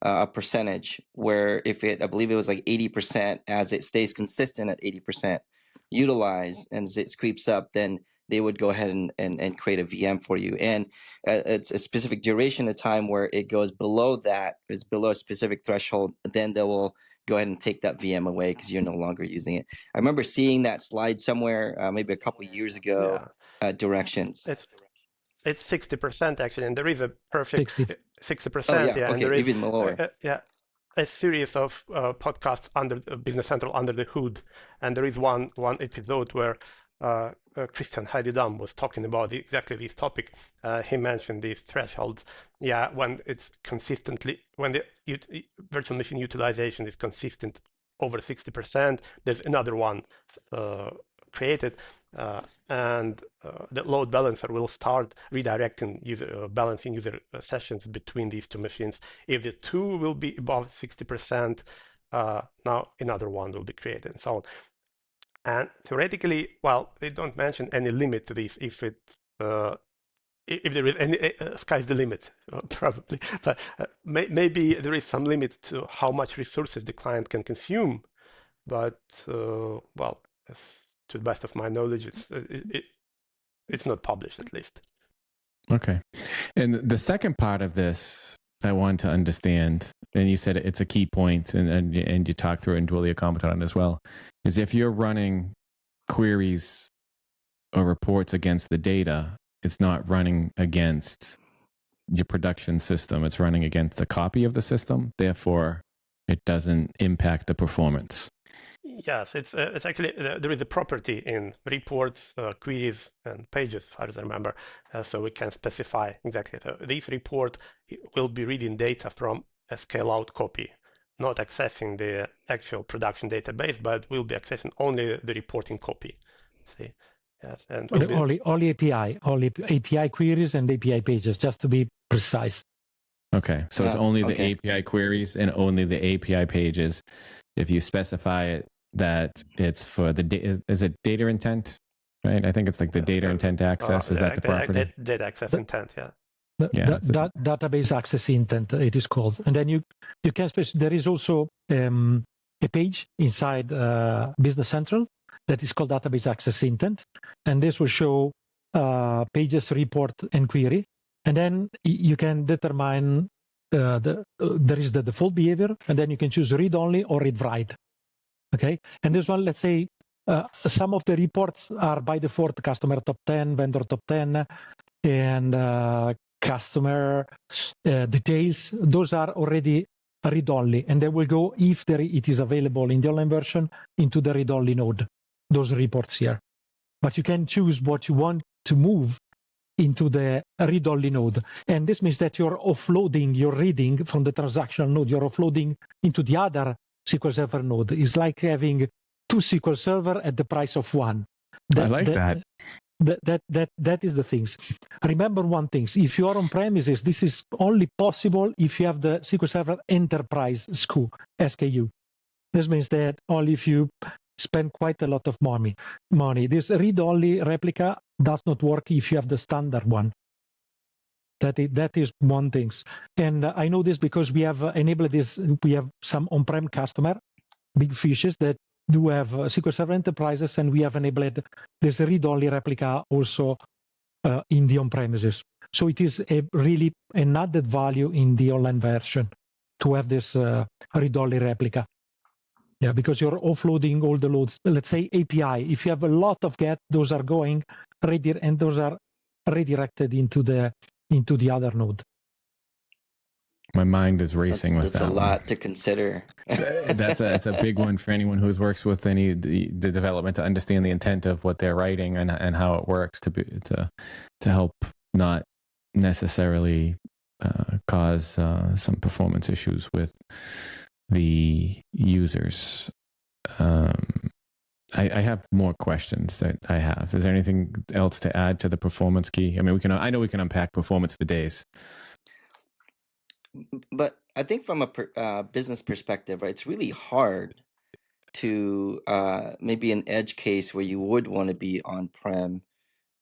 a percentage, where if I believe it was like 80%, as it stays consistent at 80% utilized, and as it creeps up, then they would go ahead and create a VM for you. And it's a specific duration of time where it goes below that, is below a specific threshold, then they will go ahead and take that VM away because you're no longer using it. I remember seeing that slide somewhere, maybe a couple of years ago, directions. It's 60% actually, and there is a perfect 60%. Oh, yeah, and okay, there is even lower. A series of podcasts under Business Central under the hood, and there is one episode where Christian Heidedam was talking about exactly this topic. He mentioned these thresholds. Yeah, when it's consistently, when the virtual machine utilization is consistent over 60%, there's another one created, and the load balancer will start redirecting balancing user sessions between these two machines. If the two will be above 60%, now another one will be created, and so on. And theoretically, well, they don't mention any limit to this. If there is any, sky's the limit, probably. But maybe there is some limit to how much resources the client can consume. But well, to the best of my knowledge, it's not published, at least. Okay. And the second part of this I want to understand, and you said it's a key point, and you talked through it, and Duilio commented on it as well, is if you're running queries or reports against the data, it's not running against your production system. It's running against a copy of the system. Therefore, it doesn't impact the performance. Yes, it's actually there is a property in reports, queries, and pages, as far as I remember, so we can specify exactly. So this report will be reading data from a scale-out copy, not accessing the actual production database, but will be accessing only the reporting copy. See, yes, and will be only API queries and API pages, just to be precise. Okay, so it's only the API queries and only the API pages. If you specify it that it's for the is it data intent, right? I think it's like the data intent access. Is that the property? Data access intent, yeah. Database access intent, it is called. And then you can specify. There is also a page inside Business Central that is called database access intent, and this will show pages, report, and query. And then you can determine there is the default behavior, and then you can choose read only or read write. Okay, and this one, let's say some of the reports are by default customer top 10, vendor top 10, and customer details. Those are already read only, and they will go, if it is available in the online version, into the read only node, those reports here. But you can choose what you want to move into the read-only node. And this means that you're offloading your reading from the transactional node. You're offloading into the other SQL Server node. It's like having two SQL Server at the price of one. I like that. That is the things. Remember one thing. If you are on premises, this is only possible if you have the SQL Server Enterprise SKU. This means that only if you spend quite a lot of money. This read-only replica does not work if you have the standard one. That is one thing. And I know this because we have enabled this. We have some on-prem customer, big fishes that do have SQL Server Enterprises, and we have enabled this read-only replica also in the on-premises. So it is really an added value in the online version to have this read-only replica. Yeah, because you're offloading all the loads. Let's say API. If you have a lot of GET, those are going and those are redirected into the other node. My mind is racing with that. That's a lot to consider. That's a big one for anyone who works with the development, to understand the intent of what they're writing and how it works to help not necessarily cause some performance issues with the users. I have more questions that I have. Is there anything else to add to the performance key? I mean, I know we can unpack performance for days. But I think from a business perspective, right, it's really hard to maybe an edge case where you would want to be on-prem,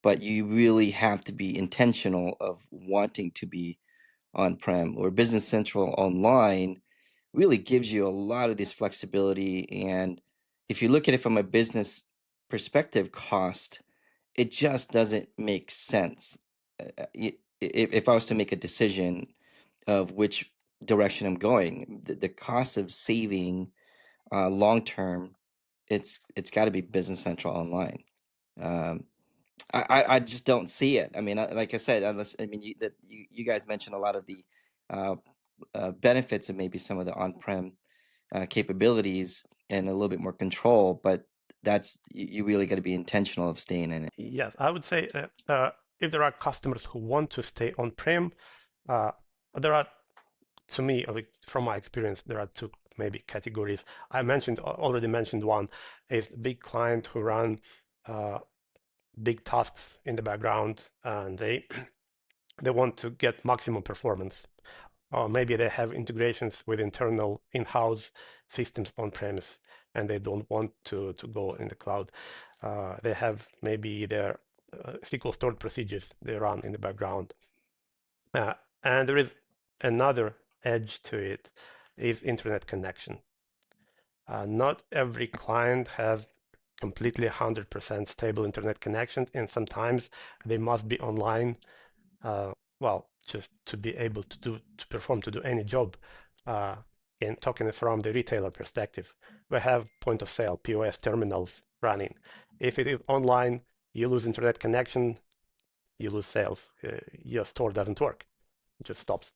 but you really have to be intentional of wanting to be on-prem. Or Business Central Online really gives you a lot of this flexibility. And if you look at it from a business perspective cost, it just doesn't make sense. If I was to make a decision of which direction I'm going, the cost of saving long term, it's got to be Business Central Online. I just don't see it. I mean, like I said, unless you guys mentioned a lot of the benefits of maybe some of the on-prem capabilities and a little bit more control, but you really got to be intentional of staying in it. Yes, I would say if there are customers who want to stay on-prem, there are, to me, from my experience, there are two maybe categories. I already mentioned one is big client who run big tasks in the background, and they want to get maximum performance. Or maybe they have integrations with internal in-house systems on-premise, and they don't want to go in the cloud. They have maybe their SQL stored procedures they run in the background. And there is another edge to it, is internet connection. Not every client has completely 100% stable internet connection, and sometimes they must be online well, just to be able to do any job. In talking from the retailer perspective, we have point of sale POS terminals running. If it is online, you lose internet connection, you lose sales. Your store doesn't work; it just stops.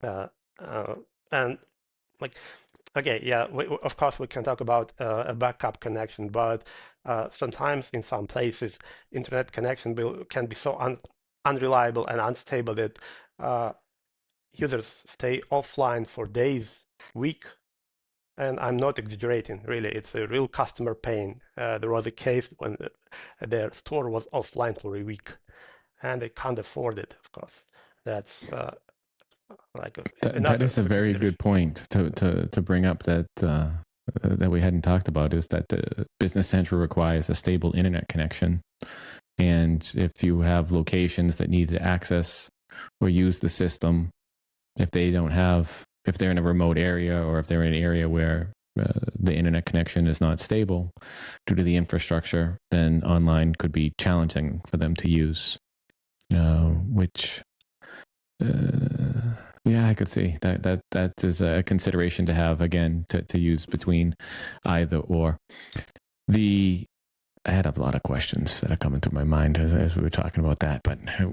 And like, okay, yeah, of course we can talk about a backup connection, but sometimes in some places, internet connection can be so unreliable and unstable that users stay offline for days, week, and I'm not exaggerating, really. It's a real customer pain. There was a case when their store was offline for a week, and they can't afford it, of course. That's like that is a very good point to bring up that that we hadn't talked about, is that the Business Central requires a stable internet connection. And if you have locations that need to access or use the system, if they're in a remote area, or if they're in an area where the internet connection is not stable due to the infrastructure, then online could be challenging for them to use, which yeah, I could see that is a consideration to have, again, to use between either or. I had a lot of questions that are coming through my mind as we were talking about that, but I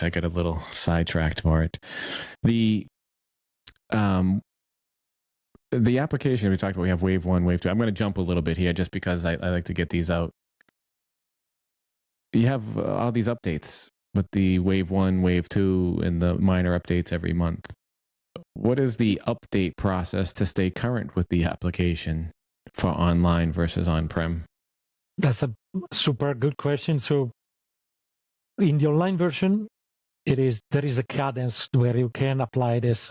got a little sidetracked for it. The application we talked about, we have wave 1, wave 2. I'm going to jump a little bit here just because I like to get these out. You have all these updates with the wave 1, wave 2, and the minor updates every month. What is the update process to stay current with the application for online versus on-prem? That's a super good question. So in the online version, there is a cadence where you can apply this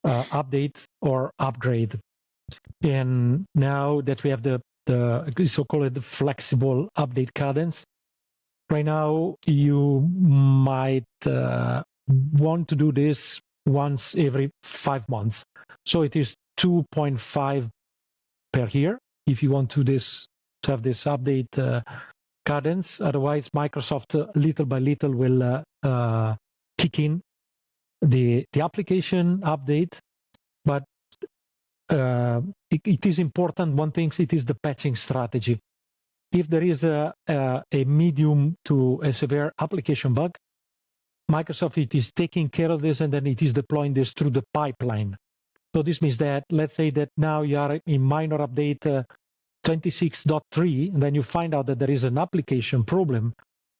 update or upgrade. And now that we have the so-called flexible update cadence, right now you might want to do this once every 5 months. So it is 2.5 per year if you want to have this update cadence. Otherwise, Microsoft little by little will kick in the application update. But it is important. One thing, it is the patching strategy. If there is a medium to a severe application bug, Microsoft it is taking care of this, and then it is deploying this through the pipeline. So this means that, let's say that now you are in minor update 26.3, and then you find out that there is an application problem,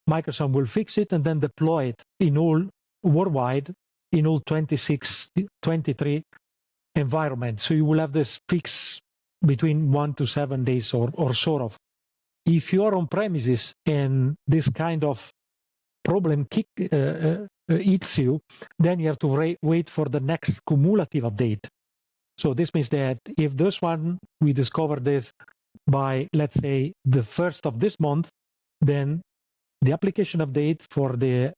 Microsoft will fix it and then deploy it in all worldwide, in all 26, 23 environments. So you will have this fix between 1 to 7 days or sort of. If you are on premises and this kind of problem hits you, then you have to wait for the next cumulative update. So this means that if this one, we discover this by, let's say, the 1st of this month, then the application update for the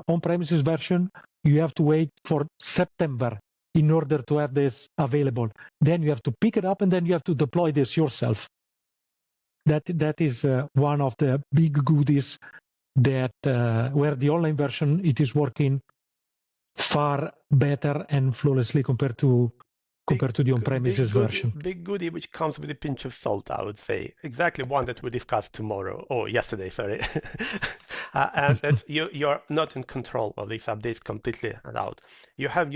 on-premises version, you have to wait for September in order to have this available. Then you have to pick it up, and then you have to deploy this yourself. That is one of the big goodies that where the online version, it is working far better and flawlessly compared to the on-premises version. Big goodie, which comes with a pinch of salt, I would say. Exactly one that we discussed tomorrow, or yesterday, sorry. And that's you're not in control of these updates completely out. You have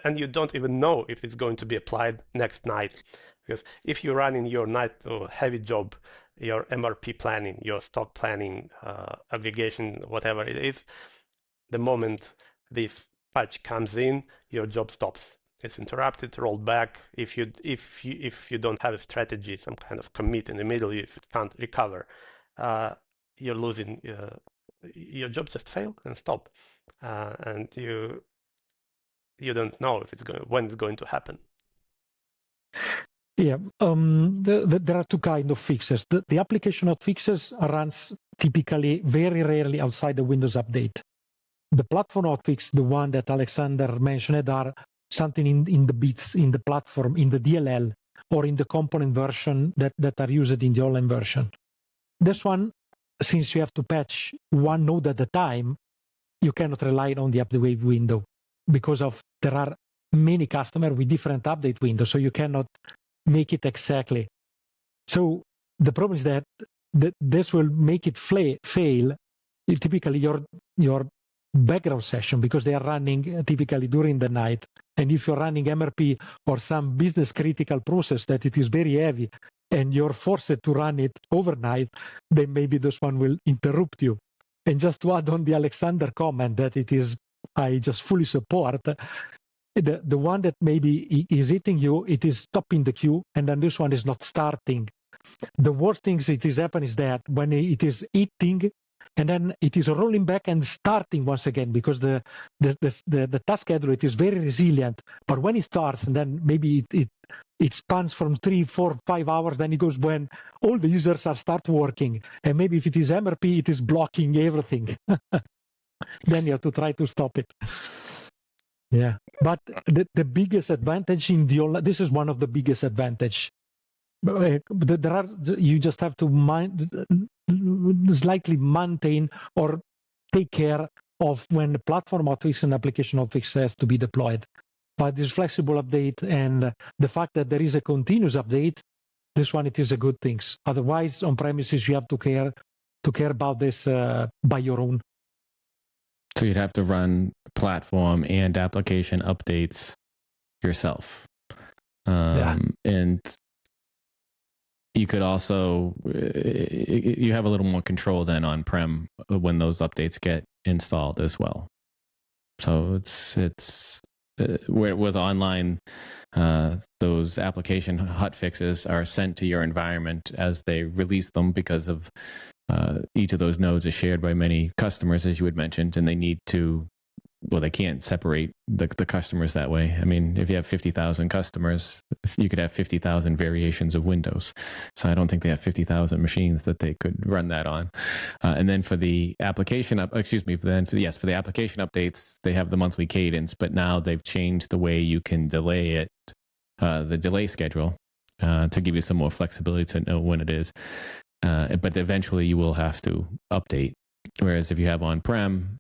and you don't even know if it's going to be applied next night. Because if you're running your night or heavy job, your MRP planning, your stock planning, aggregation, whatever it is, the moment this patch comes in, your job stops. It's interrupted, rolled back. If you don't have a strategy, some kind of commit in the middle, if it can't recover, you're losing. Your job just failed and stop, and you don't know if when it's going to happen. Yeah, there are two kinds of fixes. The application of fixes runs typically very rarely outside the Windows update. The platform hotfix, the one that Alexander mentioned, are something in the bits, in the platform, in the DLL, or in the component version that are used in the online version. This one, since you have to patch one node at a time, you cannot rely on the update window because there are many customers with different update windows, so you cannot make it exactly. So the problem is that this will make it fail. Typically, your background session, because they are running typically during the night. And if you're running MRP or some business critical process that it is very heavy and you're forced to run it overnight, then maybe this one will interrupt you. And just to add on the Alexander comment that I just fully support, the one that maybe is hitting you, it is stopping the queue, and then this one is not starting. The worst things it is happening is that when it is hitting, and then it is rolling back and starting once again, because the task scheduler, it is very resilient. But when it starts, and then maybe it spans from 3, 4, 5 hours, then it goes when all the users start working. And maybe if it is MRP, it is blocking everything. Then you have to try to stop it. Yeah, but the biggest advantage in the online, this is one of the biggest advantage. You just have to slightly maintain or take care of when the platform hotfix and application hotfix has to be deployed. But this flexible update and the fact that there is a continuous update, this one, it is a good thing. Otherwise, on premises, you have to care about this by your own. So you'd have to run platform and application updates yourself. And you could also, you have a little more control then on-prem when those updates get installed as well. So it's with online, those application hotfixes are sent to your environment as they release them, because of each of those nodes is shared by many customers, as you had mentioned, and they need to, well, they can't separate the customers that way. I mean, if you have 50,000 customers, you could have 50,000 variations of Windows. So I don't think they have 50,000 machines that they could run that on. And then for the application for the application updates, they have the monthly cadence, but now they've changed the way you can delay it, the delay schedule, to give you some more flexibility to know when it is. But eventually you will have to update. Whereas if you have on-prem,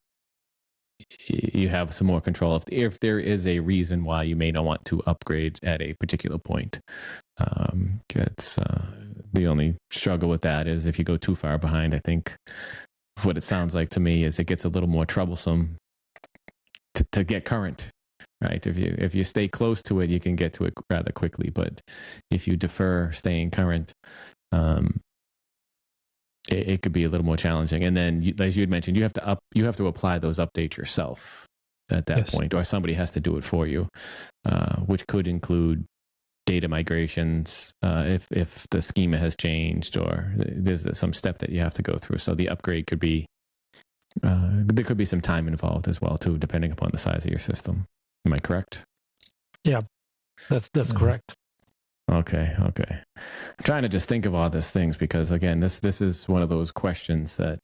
you have some more control if there is a reason why you may not want to upgrade at a particular point. It's the only struggle with that is if you go too far behind. I think what it sounds like to me is it gets a little more troublesome to get current, right? If you stay close to it, you can get to it rather quickly. But if you defer staying current, it could be a little more challenging. And then, as you had mentioned, you have to apply those updates yourself at that point, or somebody has to do it for you, which could include data migrations if the schema has changed, or there's some step that you have to go through. So the upgrade could be there could be some time involved as well too, depending upon the size of your system. Am I correct? Yeah, that's correct. Okay. I'm trying to just think of all these things because, again, this is one of those questions that,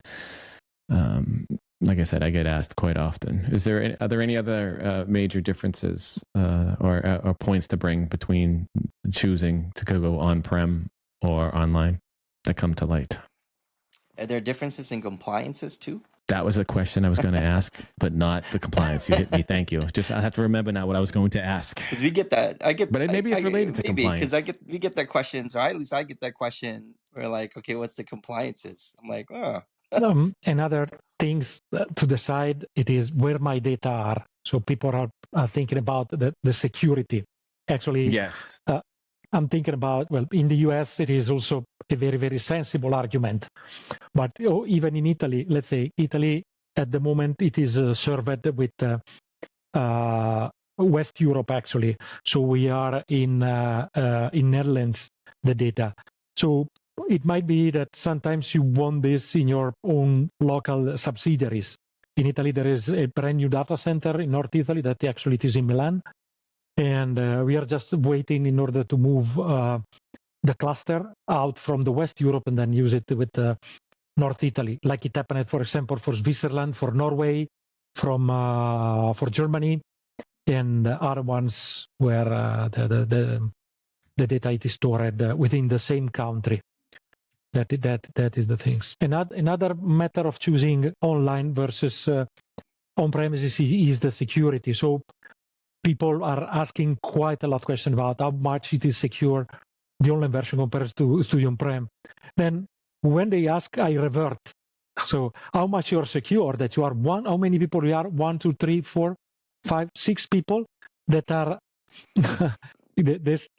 like I said, I get asked quite often. Are there any other major differences or points to bring between choosing to go on-prem or online that come to light? Are there differences in compliances too? That was a question I was going to ask, but not the compliance. You hit me. Thank you. Just I have to remember now what I was going to ask. Because we get that. But maybe it's related to compliance. Because we get that question, or at least I get that question. We're like, okay, what's the compliances? I'm like, oh. Another things to decide, it is where my data are. So people are thinking about the security. Actually, yes. I'm thinking about, well, in the US, it is also a very, very sensible argument. But even in Italy, let's say Italy, at the moment, it is served with West Europe, actually. So we are in Netherlands, the data. So it might be that sometimes you want this in your own local subsidiaries. In Italy, there is a brand new data center in North Italy that actually it is in Milan. And we are just waiting in order to move the cluster out from the West Europe and then use it with North Italy, like it happened, for example, for Switzerland, for Norway, for Germany, and other ones where the data is stored within the same country. That is the things. Another matter of choosing online versus on-premises is the security. So people are asking quite a lot of questions about how much it is secure, the online version compared to the on-prem. Then when they ask, I revert. So how much you're secure, that you are one, how many people you are, 1, 2, 3, 4, 5, 6 people that are, there's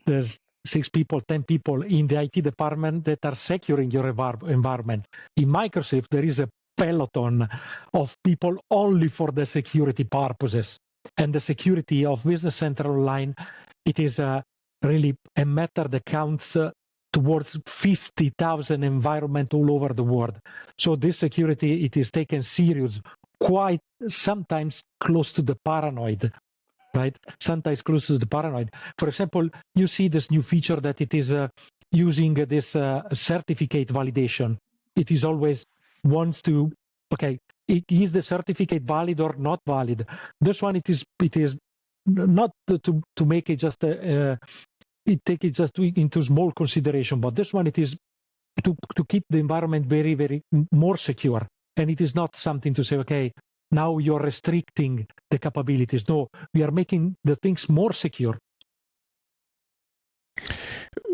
6 people, 10 people in the IT department that are securing your environment. In Microsoft, there is a peloton of people only for the security purposes. And the security of Business Central Online, it is really a matter that counts towards 50,000 environments all over the world. So this security, it is taken serious, quite sometimes close to the paranoid, right? Sometimes close to the paranoid. For example, you see this new feature that it is using this certificate validation. It is always wants to, okay, is the certificate valid or not valid? This one, it is not to make it just take it just into small consideration, but this one, it is to keep the environment very, very more secure. And it is not something to say, okay, now you're restricting the capabilities. No, we are making the things more secure.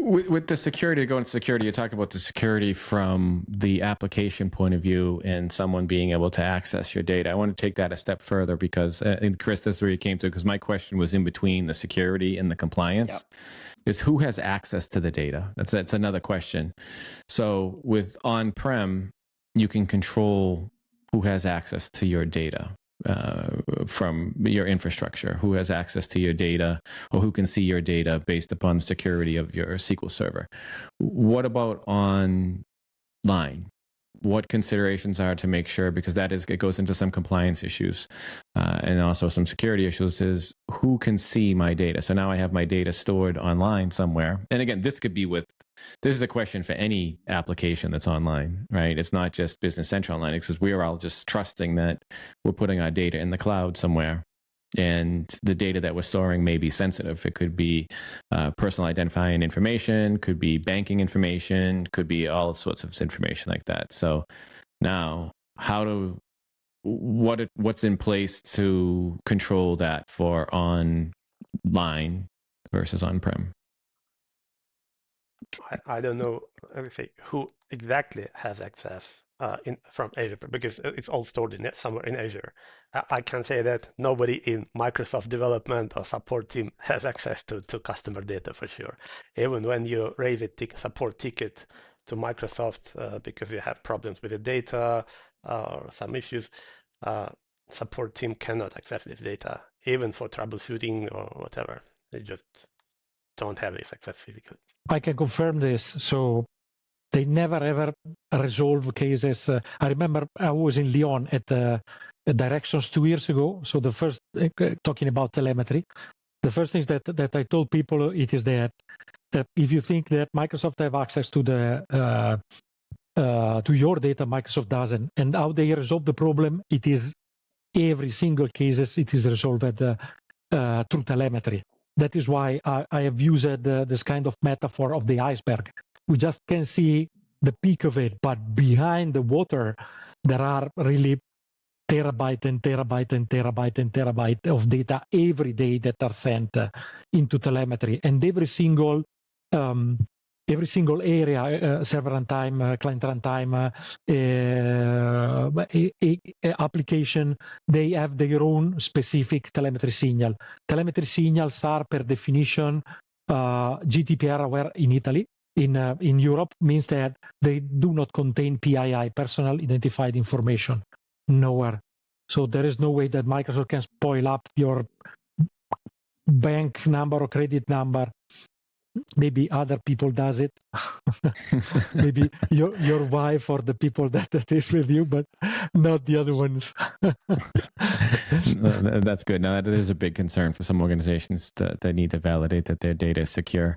With the security, going to security, you're talking about the security from the application point of view and someone being able to access your data. I want to take that a step further because, and Chris, this is where you came to, because my question was in between the security and the compliance. Yep. Is who has access to the data? That's another question. So with on-prem, you can control who has access to your data from your infrastructure, who has access to your data, or who can see your data based upon the security of your SQL server. What about online? What considerations are to make sure, because it goes into some compliance issues and also some security issues, is who can see my data? So now I have my data stored online somewhere. And again, this is a question for any application that's online, right? It's not just Business Central Online, because we are all just trusting that we're putting our data in the cloud somewhere. And the data that we're storing may be sensitive. It could be personal identifying information, could be banking information, could be all sorts of information like that. So now, what's in place to control that for online versus on-prem? I don't know who exactly has access from Azure, because it's all stored somewhere in Azure. I can say that nobody in Microsoft development or support team has access to customer data for sure. Even when you raise a support ticket to Microsoft because you have problems with the data or some issues, support team cannot access this data, even for troubleshooting or whatever. They just don't have this access physically. I can confirm this. So they never ever resolve cases. I remember I was in Lyon at Directions 2 years ago. So the first, talking about telemetry, the first thing that I told people, it is that if you think that Microsoft have access to to your data, Microsoft doesn't. And how they resolve the problem, it is every single cases, it is resolved through telemetry. That is why I have used this kind of metaphor of the iceberg. We just can see the peak of it, but behind the water, there are really terabyte and terabyte and terabyte and terabyte of data every day that are sent into telemetry, and every single area, server runtime, client runtime, application, they have their own specific telemetry signal. Telemetry signals are, per definition, GDPR aware in Italy. In Europe, means that they do not contain PII, personal identified information, nowhere. So there is no way that Microsoft can spoil up your bank number or credit number. Maybe other people does it. Maybe your wife or the people that is with you, but not the other ones. That's good. Now, that is a big concern for some organizations that need to validate that their data is secure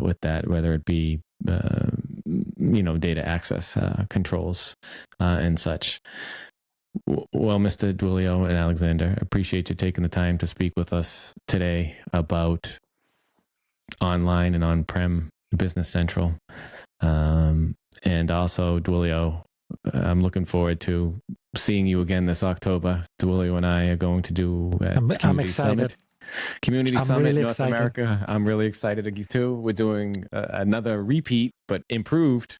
with that, whether it be data access controls and such. Well, Mr. Duilio and Alexander, appreciate you taking the time to speak with us today about online and on-prem Business Central. And also, Duilio, I'm looking forward to seeing you again this October. Duilio and I are going to do I'm excited. Community I'm Summit really North excited. America. I'm really excited too. We're doing another repeat, but improved,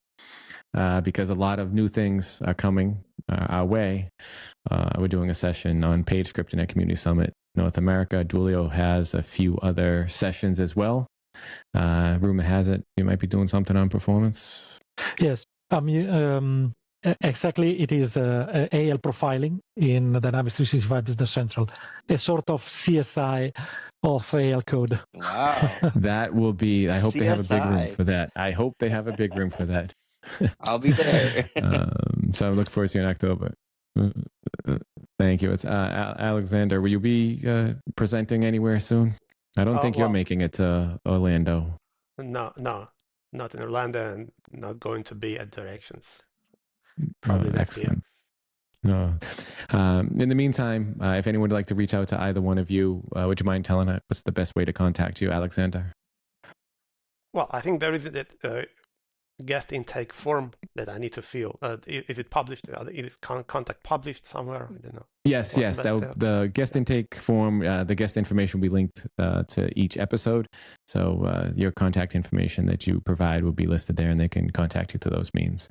because a lot of new things are coming our way. We're doing a session on page scripting at Community Summit North America. Duilio has a few other sessions as well. Rumor has it you might be doing something on performance. Yes. Exactly. It is AL profiling in Dynamics 365 Business Central, a sort of CSI of AL code. Wow. That will be, I hope they have a big room CSI. for that. I hope they have a big room for that. I'll be there. So I'm looking forward to seeing you in October. Thank you. It's Alexander, will you be presenting anywhere soon? I don't think you're making it to Orlando. No, not in Orlando, and not going to be at Directions. Probably next year. Excellent. No. In the meantime, if anyone would like to reach out to either one of you, would you mind telling us what's the best way to contact you, Alexander? Well, I think there is that guest intake form that I need to fill. Is it published? Is contact published somewhere? I don't know. Yes. The guest intake form, the guest information will be linked to each episode. So your contact information that you provide will be listed there, and they can contact you through those means.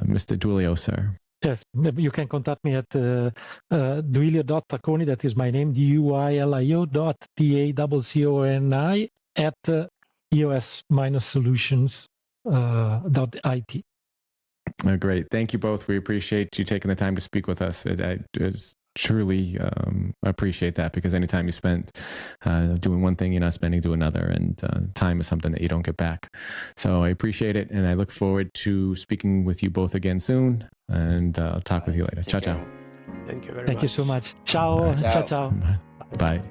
Mr. Duilio, sir. Yes, you can contact me at Duilio.Tacconi, that is my name, Duilio.Tacconi at EOS-solutions.it. Great. Thank you both. We appreciate you taking the time to speak with us. It's truly appreciate that, because anytime you spend doing one thing, you're not spending to another, and time is something that you don't get back. So I appreciate it, and I look forward to speaking with you both again soon, and I'll talk with you later. Ciao, ciao. Thank you very much. Thank you so much. Ciao. Ciao. Ciao. Bye.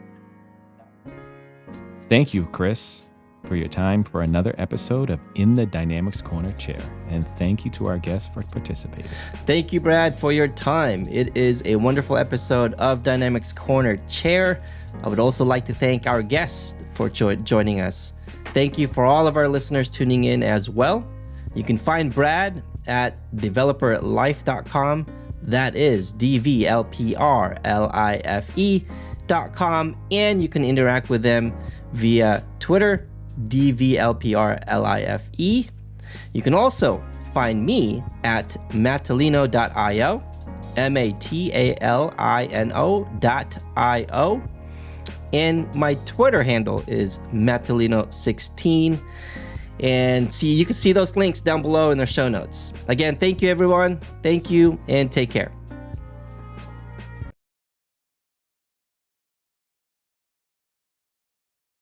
Thank you, Chris, for your time for another episode of In the Dynamics Corner Chair. And thank you to our guests for participating. Thank you, Brad, for your time. It is a wonderful episode of Dynamics Corner Chair. I would also like to thank our guests for joining us. Thank you for all of our listeners tuning in as well. You can find Brad at developerlife.com. That is DVLPRLIFE.com. And you can interact with them via Twitter, DVLPRLIFE. You can also find me at matalino.io, MATALINO.io. And my Twitter handle is Matalino16. And you can see those links down below in the show notes. Again, thank you, everyone. Thank you, and take care.